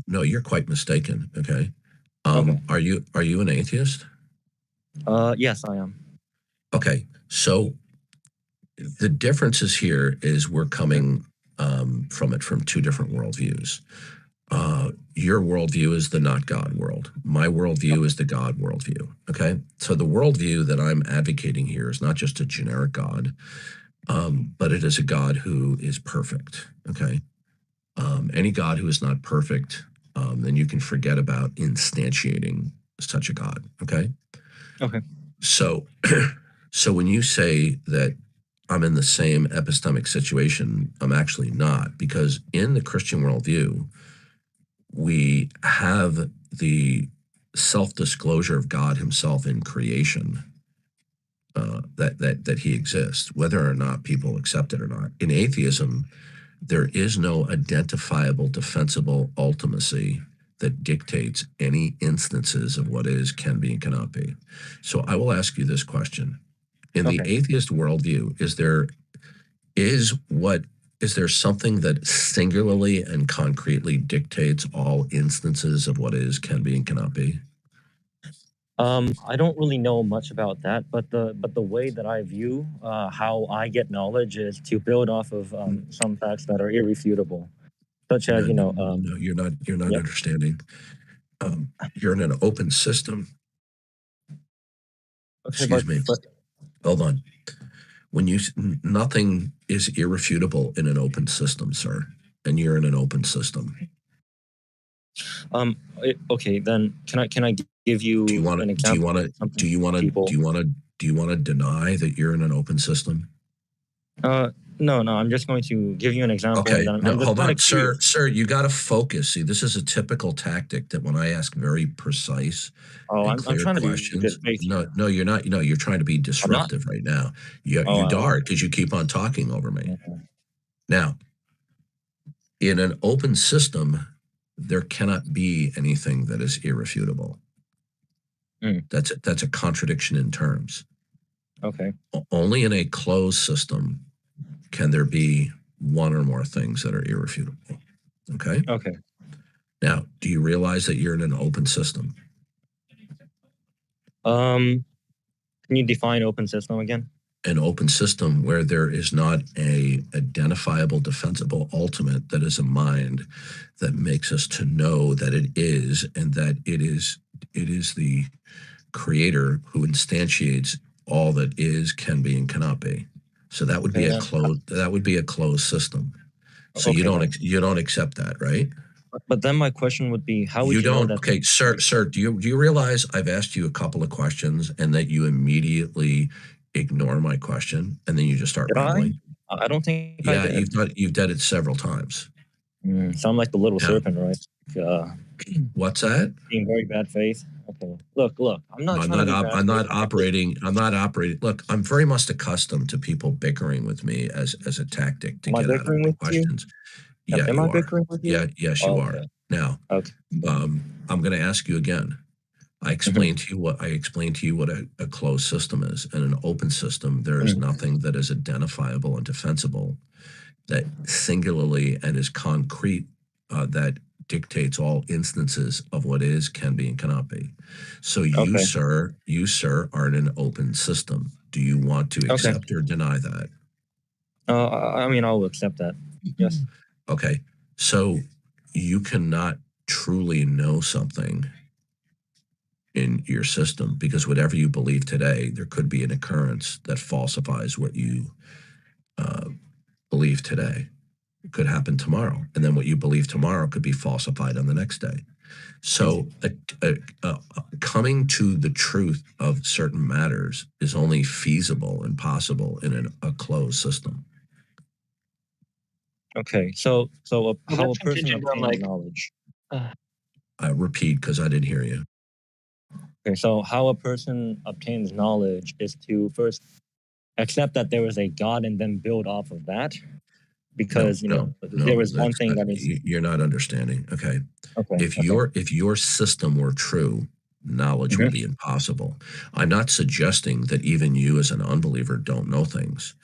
No, you're quite mistaken. Okay. Are you an atheist? Yes, I am. Okay. So the differences here is we're coming from two different worldviews. Your worldview is the not God world. My worldview is the God worldview. Okay. So the worldview that I'm advocating here is not just a generic God, but it is a God who is perfect. Okay. Any God who is not perfect, then you can forget about instantiating such a God. Okay. Okay. So when you say that I'm in the same epistemic situation, I'm actually not, because in the Christian worldview, we have the self-disclosure of God himself in creation, that he exists, whether or not people accept it or not. In atheism, there is no identifiable, defensible ultimacy that dictates any instances of what is, can be, and cannot be. So I will ask you this question. In the atheist worldview, is there something that singularly and concretely dictates all instances of what is, can be, and cannot be? I don't really know much about that, but the way that I view how I get knowledge is to build off of some facts that are irrefutable, such as No, you're not understanding. You're in an open system. Okay, Excuse me. Hold on. Nothing is irrefutable in an open system, sir, and you're in an open system. Okay, then can I give you an example? Do you want to deny that you're in an open system? No, I'm just going to give you an example. Okay, hold on, sir. You got to focus. See, this is a typical tactic that when I ask very precise and clear questions. No, you're not. You're trying to be disruptive right now. You are, because you keep on talking over me. Now, in an open system, there cannot be anything that is irrefutable. That's a contradiction in terms. Okay. Only in a closed system can there be one or more things that are irrefutable. Okay? Okay. Now, do you realize that you're in an open system? Can you define open system again? An open system where there is not a identifiable, defensible ultimate that is a mind that makes us to know that it is, and that it is the creator who instantiates all that is, can be, and cannot be. So that would be a closed system. So you don't accept that, right? But then my question would be, how would you know that? Okay, sir, do you realize I've asked you a couple of questions and that you immediately ignore my question and then you just start rambling? I don't think. Yeah, you've done it several times. Sound like the little serpent, right? What's that? Being very bad faith. Okay. Look. I'm not operating. Look, I'm very much accustomed to people bickering with me as a tactic to get out of the questions. Yeah, am I bickering with you? Yeah, yes, you are. Now, I'm going to ask you again. I explained to you what a closed system is. In an open system, there is nothing that is identifiable and defensible, that singularly and is concrete, that dictates all instances of what is, can be, and cannot be. So you, sir, are in an open system. Do you want to accept or deny that? I mean, I'll accept that. Yes. Okay. So you cannot truly know something in your system, because whatever you believe today, there could be an occurrence that falsifies what you believe today. It could happen tomorrow, and then what you believe tomorrow could be falsified on the next day. So coming to the truth of certain matters is only feasible and possible in a closed system. Okay, so how a person obtains knowledge? I repeat, because I didn't hear you. Okay, so how a person obtains knowledge is to first accept that there is a God and then build off of that. Because there was one thing that is, you're not understanding. Okay. If your system were true, knowledge would be impossible. I'm not suggesting that even you as an unbeliever don't know things.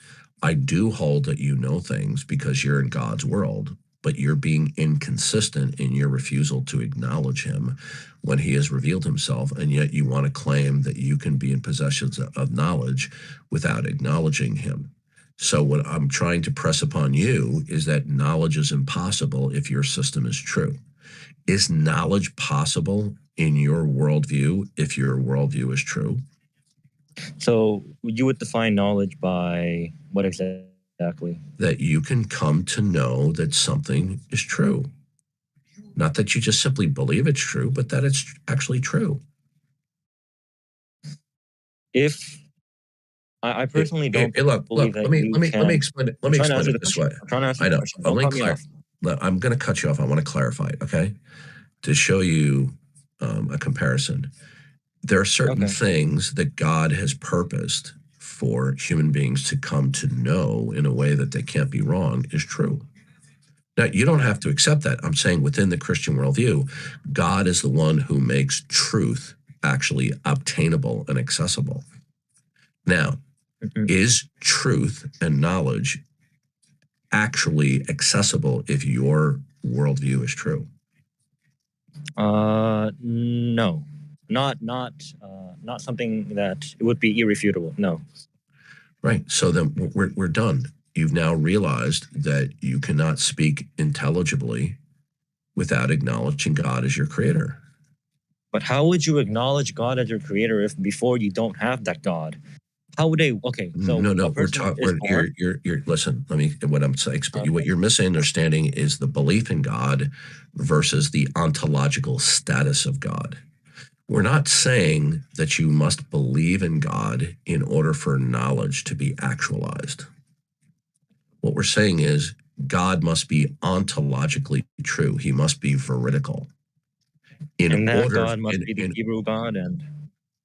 I do hold that you know things because you're in God's world, but you're being inconsistent in your refusal to acknowledge him when he has revealed himself, and yet you want to claim that you can be in possession of knowledge without acknowledging him. So what I'm trying to press upon you is that knowledge is impossible if your system is true. Is knowledge possible in your worldview if your worldview is true? So you would define knowledge by what exactly? That you can come to know that something is true. Not that you just simply believe it's true, but that it's actually true. If I personally don't believe that. Let me explain it. Let me explain it this way. I know. I'm going to cut you off. I want to clarify it, okay? To show you a comparison. There are certain things that God has purposed for human beings to come to know in a way that they can't be wrong is true. Now, you don't have to accept that. I'm saying within the Christian worldview, God is the one who makes truth actually obtainable and accessible. Now, is truth and knowledge actually accessible if your worldview is true? No, not something that it would be irrefutable. No. Right. So then we're done. You've now realized that you cannot speak intelligibly without acknowledging God as your creator. But how would you acknowledge God as your creator if before you don't have that God? How would they? Okay, so no. We're talking. You're listen. Let me. What I'm saying. What you're misunderstanding is the belief in God versus the ontological status of God. We're not saying that you must believe in God in order for knowledge to be actualized. What we're saying is God must be ontologically true. He must be veridical. And that God must be the Hebrew God and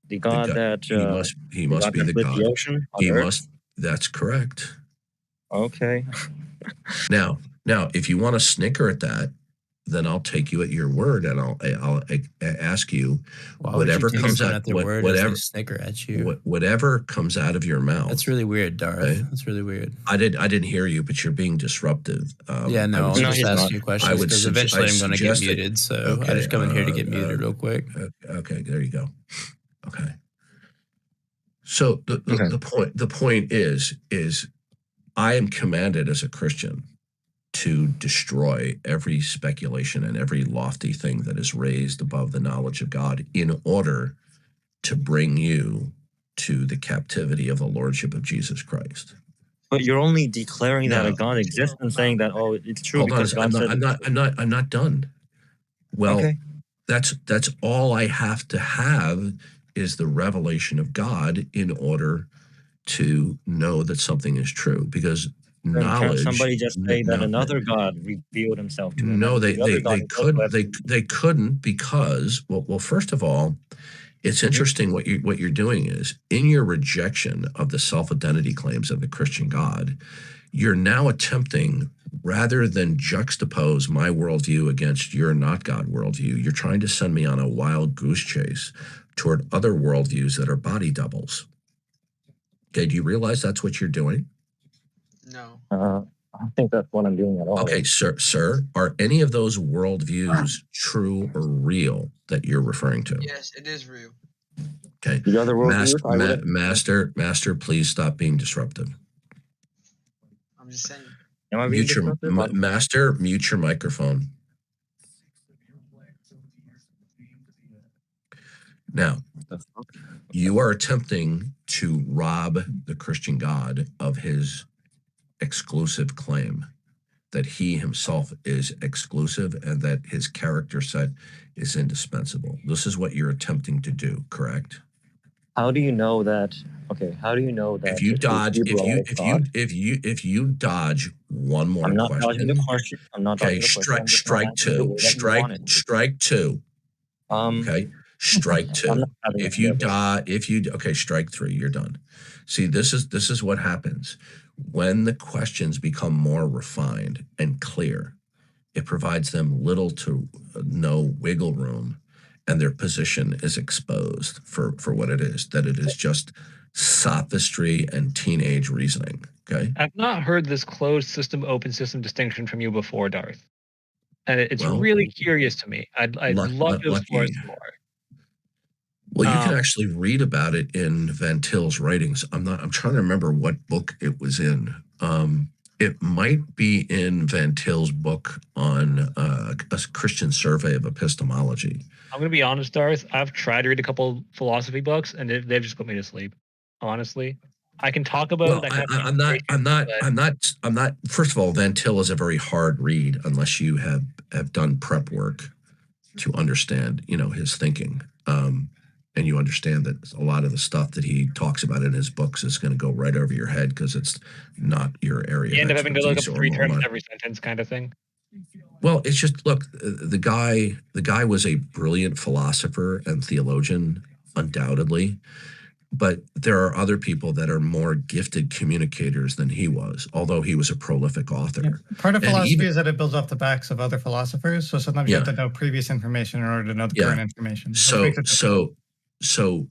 the God that he must be the God. The ocean on Earth? That's correct. Okay. Now, if you want to snicker at that, then I'll take you at your word, and I'll ask you whatever comes out. Whatever snicker at you. Whatever comes out of your mouth. That's really weird, Darth. Okay? That's really weird. I didn't hear you, but you're being disruptive. Yeah, no, I'm just asking you questions because eventually I'm going to get muted. So okay, I just come in here to get muted real quick. Okay, there you go. Okay. So the point is I am commanded as a Christian to destroy every speculation and every lofty thing that is raised above the knowledge of God in order to bring you to the captivity of the Lordship of Jesus Christ. But you're only declaring that a God exists and saying that, oh, it's true. Hold because on, I'm not done. Well, okay. That's all I have to have is the revelation of God in order to know that something is true, because knowledge. Can somebody just say that another God revealed himself to him? No, they couldn't because well, first of all, it's interesting what you're doing is in your rejection of the self-identity claims of the Christian God, you're now attempting, rather than juxtapose my worldview against your not God worldview, you're trying to send me on a wild goose chase toward other worldviews that are body doubles. Okay, do you realize that's what you're doing? No. I think that's what I'm doing at all. Okay, sir, are any of those worldviews true or real that you're referring to? Yes, it is real. Okay. The other worldviews, Master, please stop being disruptive. I'm just saying. Mute your microphone. Now, you are attempting to rob the Christian God of his exclusive claim that he himself is exclusive and that his character set is indispensable. This is what you're attempting to do, correct? How do you know that? Okay, how do you know that? If you dodge one more I'm not question, dodging the question. I'm not dodging the question. Strike two. Okay, strike two. Strike three. You're done. See, this is what happens when the questions become more refined and clear. It provides them little to no wiggle room, and their position is exposed for what it is. That it is just sophistry and teenage reasoning. Okay. I've not heard this closed system, open system distinction from you before, Darth, and it's really curious to me. I'd love to explore some more. Well, you can actually read about it in Van Til's writings. I'm trying to remember what book it was in. It might be in Van Til's book on a Christian survey of epistemology. I'm going to be honest, Darth. I've tried to read a couple philosophy books, and they've just put me to sleep. Honestly, I can talk about that. I'm not. First of all, Van Til is a very hard read unless you have done prep work to understand, his thinking. And you understand that a lot of the stuff that he talks about in his books is going to go right over your head because it's not your area. You end up having to look up 3 terms in every sentence, kind of thing. Well, it's just look. The guy was a brilliant philosopher and theologian, undoubtedly, but there are other people that are more gifted communicators than he was. Although he was a prolific author. Yeah. Part of philosophy is that it builds off the backs of other philosophers. So sometimes you have to know previous information in order to know the current information. So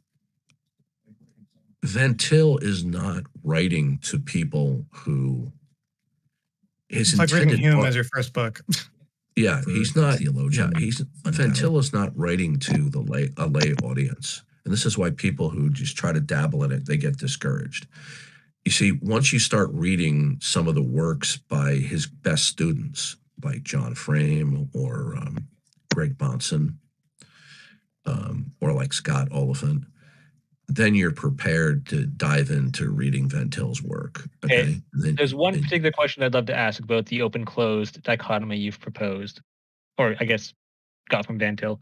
Van Til is not writing to people who it's like reading Hume as your first book. Yeah, he's not theologian. Van Til is not writing to a lay audience. And this is why people who just try to dabble in it, they get discouraged. You see, once you start reading some of the works by his best students, like John Frame or Greg Bahnsen, or like Scott Oliphant, then you're prepared to dive into reading Van Til's work. Okay. There's one particular question I'd love to ask about the open-closed dichotomy you've proposed, or I guess got from Van Til.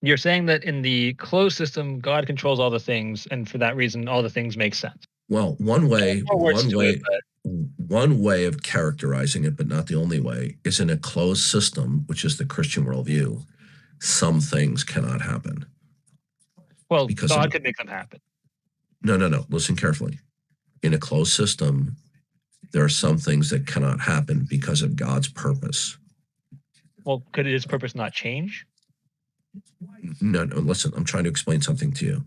You're saying that in the closed system, God controls all the things, and for that reason, all the things make sense. Well, one way of characterizing it, but not the only way, is in a closed system, which is the Christian worldview. Some things cannot happen. Well, because God could make them happen. No. Listen carefully. In a closed system, there are some things that cannot happen because of God's purpose. Well, could his purpose not change? No, listen, I'm trying to explain something to you.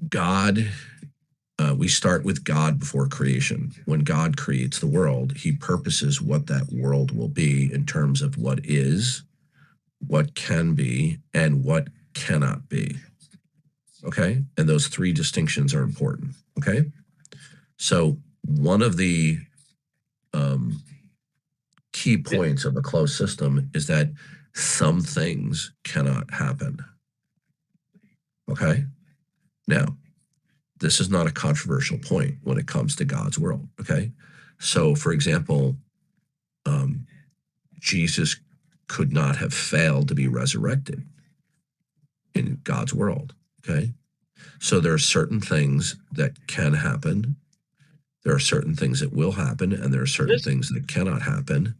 God, we start with God before creation. When God creates the world, he purposes what that world will be in terms of what is, what can be, and what cannot be. Okay? And those three distinctions are important. Okay? So one of the key points of a closed system is that some things cannot happen. Okay? Now, this is not a controversial point when it comes to God's world. Okay? So, for example, Jesus could not have failed to be resurrected in God's world. Okay? So there are certain things that can happen. There are certain things that will happen, and there are certain things that cannot happen.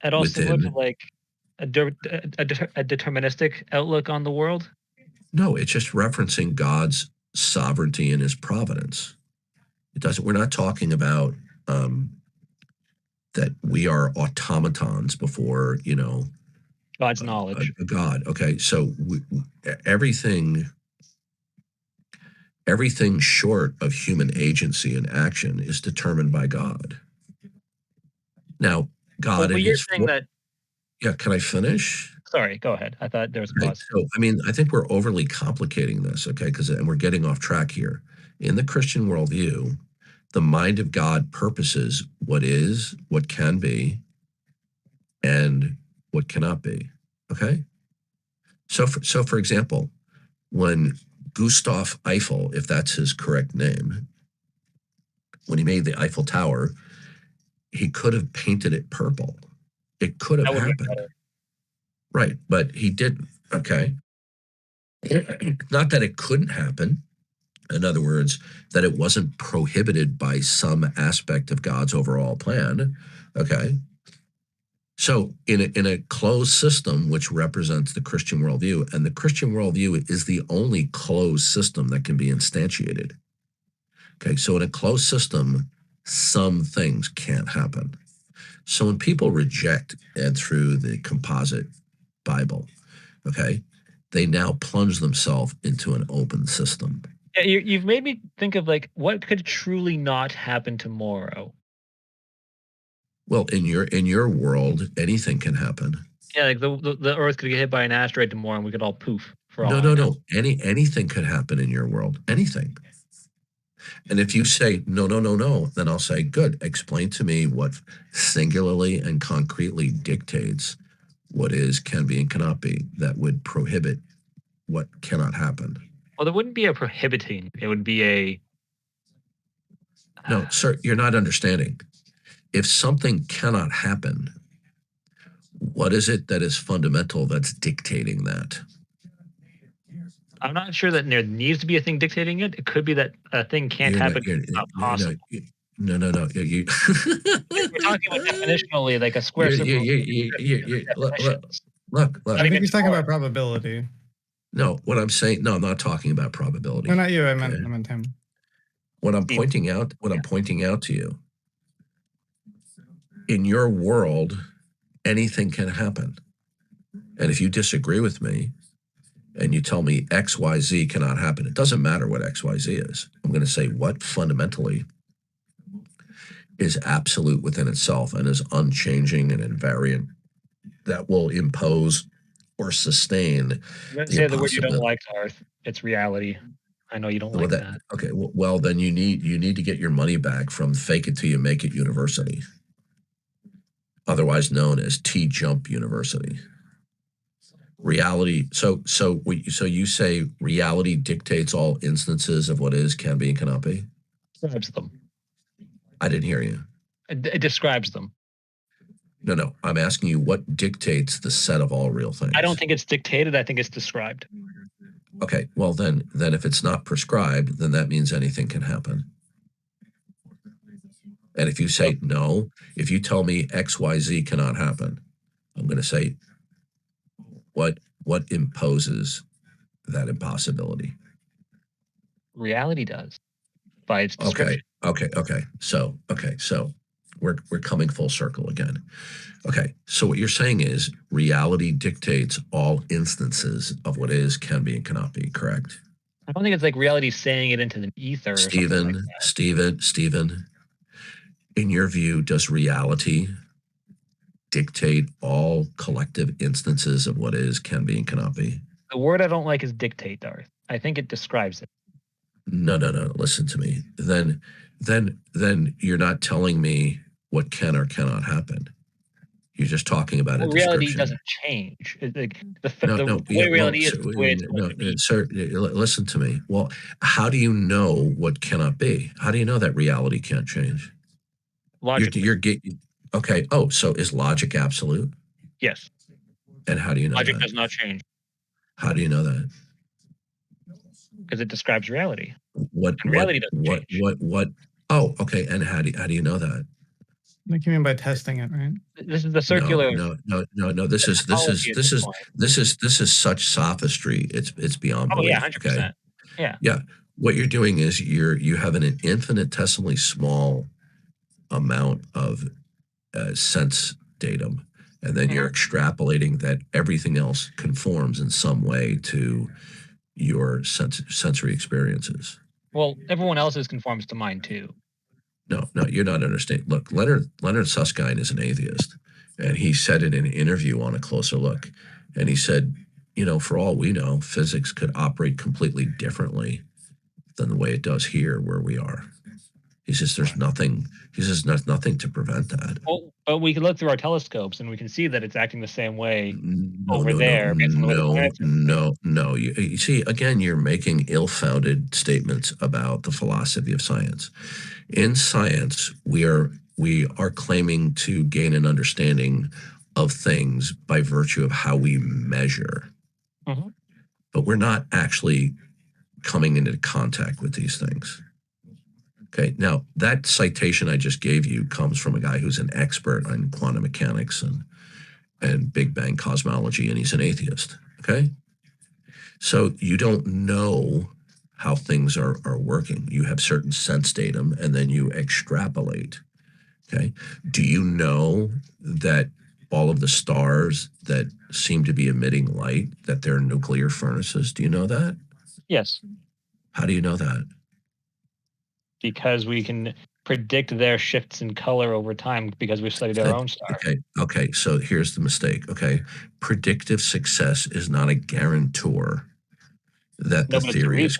At all similar to like a deterministic outlook on the world? No, it's just referencing God's sovereignty and his providence. It doesn't. We're not talking about that we are automatons before, God's knowledge. God. Okay, so everything short of human agency and action is determined by God. Now, God. Well, you're saying that. Yeah, can I finish? Sorry, go ahead. I thought there was a pause. So, I think we're overly complicating this, okay? And we're getting off track here. In the Christian worldview, the mind of God purposes what is, what can be, and what cannot be. Okay? So for example, when Gustav Eiffel, if that's his correct name, when he made the Eiffel Tower, he could have painted it purple. It could have happened. Right, but he didn't. Okay. Not that it couldn't happen. In other words, that it wasn't prohibited by some aspect of God's overall plan. Okay. So in a closed system, which represents the Christian worldview, and the Christian worldview is the only closed system that can be instantiated. Okay. So in a closed system, some things can't happen. So when people reject and through the composite Bible, okay, they now plunge themselves into an open system. Yeah, you've made me think of like what could truly not happen tomorrow. Well, in your world, anything can happen. Yeah, like the Earth could get hit by an asteroid tomorrow, and we could all poof. No. Anything could happen in your world. Anything. And if you say no, then I'll say, good. Explain to me what singularly and concretely dictates what is, can be, and cannot be that would prohibit what cannot happen. Well, there wouldn't be a prohibiting. It would be a... No, sir, you're not understanding. If something cannot happen, what is it that is fundamental that's dictating that? I'm not sure that there needs to be a thing dictating it. It could be that a thing can't happen. It's not possible. No. We're talking about definitionally, like a square circle. Look. I think he's talking about probability. No, what I'm saying, no, I'm not talking about probability. No, not you. I meant him. What I'm pointing out to you, in your world, anything can happen. And if you disagree with me and you tell me X, Y, Z cannot happen, it doesn't matter what X, Y, Z is. I'm going to say what fundamentally is absolute within itself and is unchanging and invariant that will impose or sustain. Say the word you don't like, Darth. It's reality. I know you don't like that. Okay, well then you need to get your money back from Fake It Till You Make It University, otherwise known as T-Jump University. Reality. So you say reality dictates all instances of what is, can be, and cannot be? Describes them. I didn't hear you. It describes them. No. I'm asking you what dictates the set of all real things. I don't think it's dictated. I think it's described. Okay. Well, then if it's not prescribed, then that means anything can happen. And if you say no, if you tell me X, Y, Z cannot happen, I'm going to say what imposes that impossibility? Reality does by its description. Okay. Okay. So we're coming full circle again. Okay. So what you're saying is reality dictates all instances of what is, can be, and cannot be, correct? I don't think it's like reality saying it into the ether or something like that. Stephen, in your view, does reality dictate all collective instances of what is, can be, and cannot be? The word I don't like is dictate, Darth. I think it describes it. No. Listen to me. Then you're not telling me what can or cannot happen. You're just talking about a reality description. doesn't change. The way reality is the way it's supposed to be. Sir, listen to me. Well, how do you know what cannot be? How do you know that reality can't change? Logic. Okay. Oh, so is logic absolute? Yes. And how do you know logic that? does not change? How do you know that? Because it describes reality. Reality doesn't change. What? Oh, okay. And how do you know that? What do you mean by testing it, right? This is the circular. No. This is such sophistry. It's beyond belief. Oh yeah, 100%. Okay? Yeah. What you're doing is you have an infinitesimally small amount of sense datum, and then you're extrapolating that everything else conforms in some way to your sensory experiences. Well, everyone else's conforms to mine too. No, you're not understanding. Look, Leonard Susskind is an atheist, and he said in an interview on A Closer Look, and he said, for all we know, physics could operate completely differently than the way it does here where we are. He says there's nothing to prevent that. Well, but we can look through our telescopes and we can see that it's acting the same way over there. No. You see, again, you're making ill-founded statements about the philosophy of science. In science, we are claiming to gain an understanding of things by virtue of how we measure. Mm-hmm. But we're not actually coming into contact with these things. Okay, now that citation I just gave you comes from a guy who's an expert on quantum mechanics and Big Bang cosmology, and he's an atheist. Okay, so you don't know how things are working. You have certain sense datum, and then you extrapolate. Okay, do you know that all of the stars that seem to be emitting light, that they're nuclear furnaces? Do you know that? Yes. How do you know that? Because we can predict their shifts in color over time because we've studied our own star. Okay. So here's the mistake. Okay, predictive success is not a guarantor that the theory is.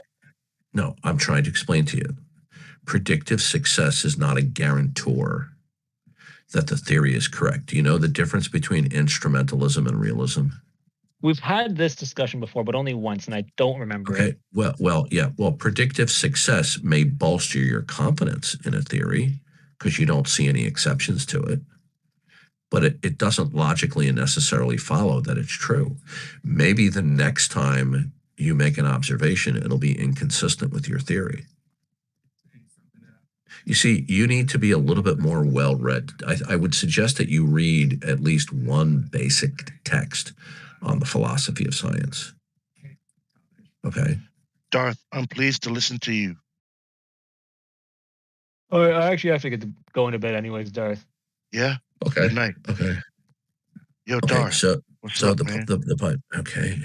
No, I'm trying to explain to you. Predictive success is not a guarantor that the theory is correct. Do you know the difference between instrumentalism and realism? We've had this discussion before, but only once, and I don't remember it. Well, predictive success may bolster your confidence in a theory because you don't see any exceptions to it, but it doesn't logically and necessarily follow that it's true. Maybe the next time you make an observation, it'll be inconsistent with your theory. You see, you need to be a little bit more well-read. I would suggest that you read at least one basic text on the philosophy of science. Okay. Darth, I'm pleased to listen to you. Oh, I actually have to get to go into bed anyways, Darth. Yeah? Okay. Good night. Okay. Yo, Darth. So up, man? Okay.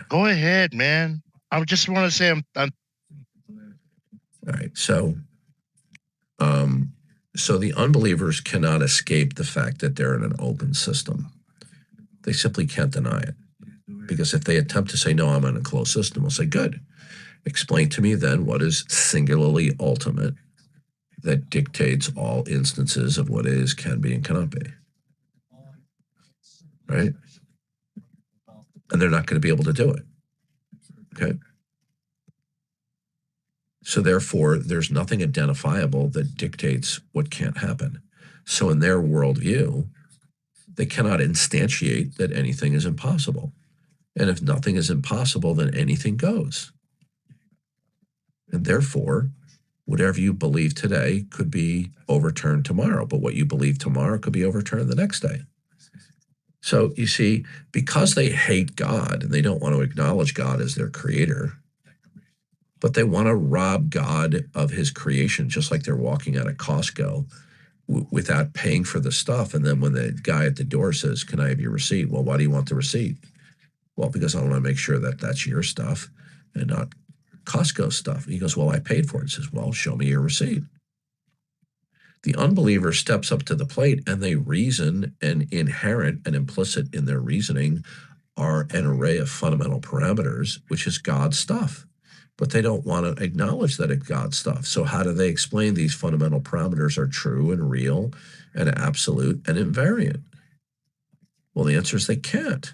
Go ahead, man. I just want to say I'm all right. So the unbelievers cannot escape the fact that they're in an open system. They simply can't deny it. Because if they attempt to say, no, I'm in a closed system, we'll say, good. Explain to me then what is singularly ultimate that dictates all instances of what is, can be, and cannot be. Right? And they're not going to be able to do it. Okay? So therefore, there's nothing identifiable that dictates what can't happen. So in their worldview, they cannot instantiate that anything is impossible. And if nothing is impossible, then anything goes. And therefore, whatever you believe today could be overturned tomorrow, but what you believe tomorrow could be overturned the next day. So you see, because they hate God and they don't want to acknowledge God as their creator, But they want to rob God of his creation, just like they're walking out of Costco without paying for the stuff. And then when the guy at the door says, "Can I have your receipt?" Well, why do you want the receipt? Well, because I want to make sure that that's your stuff and not Costco stuff. He goes, "Well, I paid for it." He says, "Well, show me your receipt." The unbeliever steps up to the plate and they reason, and inherent and implicit in their reasoning are an array of fundamental parameters, which is God's stuff. But they don't want to acknowledge that it's God's stuff. So how do they explain these fundamental parameters are true and real and absolute and invariant? Well, the answer is they can't.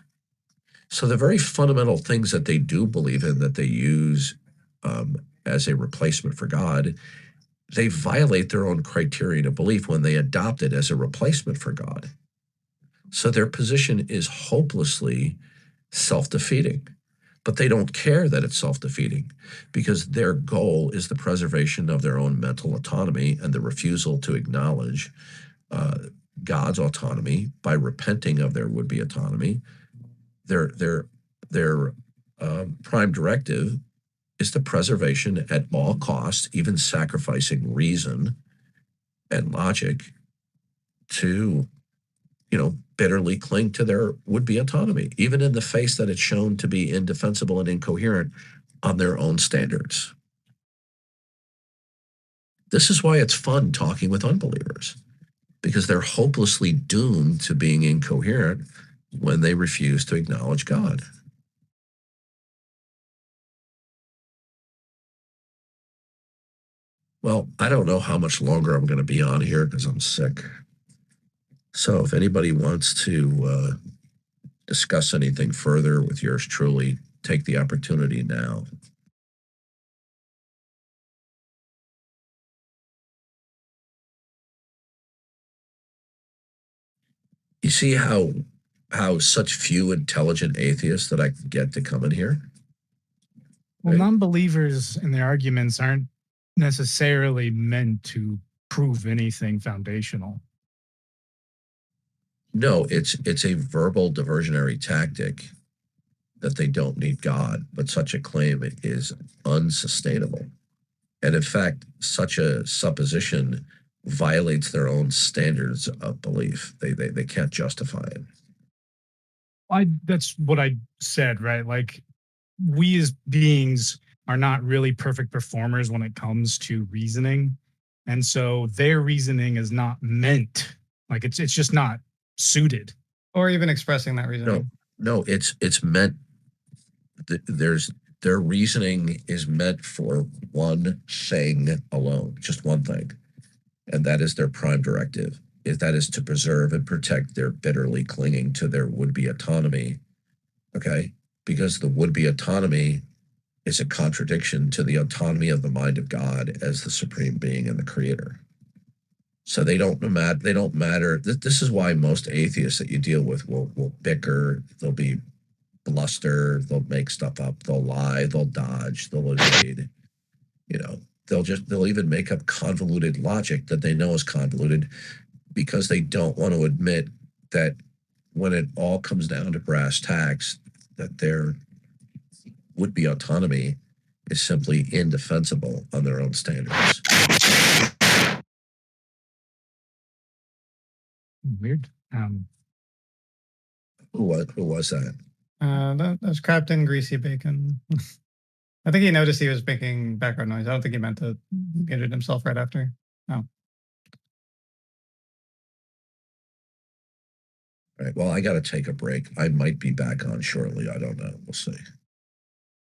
So the very fundamental things that they do believe in, that they use as a replacement for God, they violate their own criterion of belief when they adopt it as a replacement for God. So their position is hopelessly self-defeating. But they don't care that it's self-defeating, because their goal is the preservation of their own mental autonomy and the refusal to acknowledge God's autonomy by repenting of their would-be autonomy. Their prime directive is the preservation at all costs, even sacrificing reason and logic to, bitterly cling to their would-be autonomy, even in the face that it's shown to be indefensible and incoherent on their own standards. This is why it's fun talking with unbelievers, because they're hopelessly doomed to being incoherent when they refuse to acknowledge God. Well, I don't know how much longer I'm going to be on here because I'm sick. So if anybody wants to discuss anything further with yours truly, take the opportunity now. You see how such few intelligent atheists that I can get to come in here? Well, non-believers in their arguments aren't necessarily meant to prove anything foundational. No, it's a verbal diversionary tactic that they don't need God, but such a claim is unsustainable. And in fact, such a supposition violates their own standards of belief. They can't justify it. That's what I said, right? Like, we as beings are not really perfect performers when it comes to reasoning. And so their reasoning is not meant, like it's just not suited. Or even expressing that reasoning. No, it's meant, their reasoning is meant for one thing alone, just one thing. And that is their prime directive. That is to preserve and protect their bitterly clinging to their would-be autonomy. Okay? Because the would-be autonomy is a contradiction to the autonomy of the mind of God as the supreme being and the creator. So they don't matter. This is why most atheists that you deal with will bicker, they'll be bluster, they'll make stuff up, they'll lie, they'll dodge, they'll evade. They'll even make up convoluted logic that they know is convoluted, because they don't want to admit that when it all comes down to brass tacks, that their would-be autonomy is simply indefensible on their own standards. Weird. Who was that? That's Captain Greasy Bacon. I think he noticed he was making background noise. I don't think he meant to mute it himself right after. No. All right. Well, I got to take a break. I might be back on shortly. I don't know. We'll see.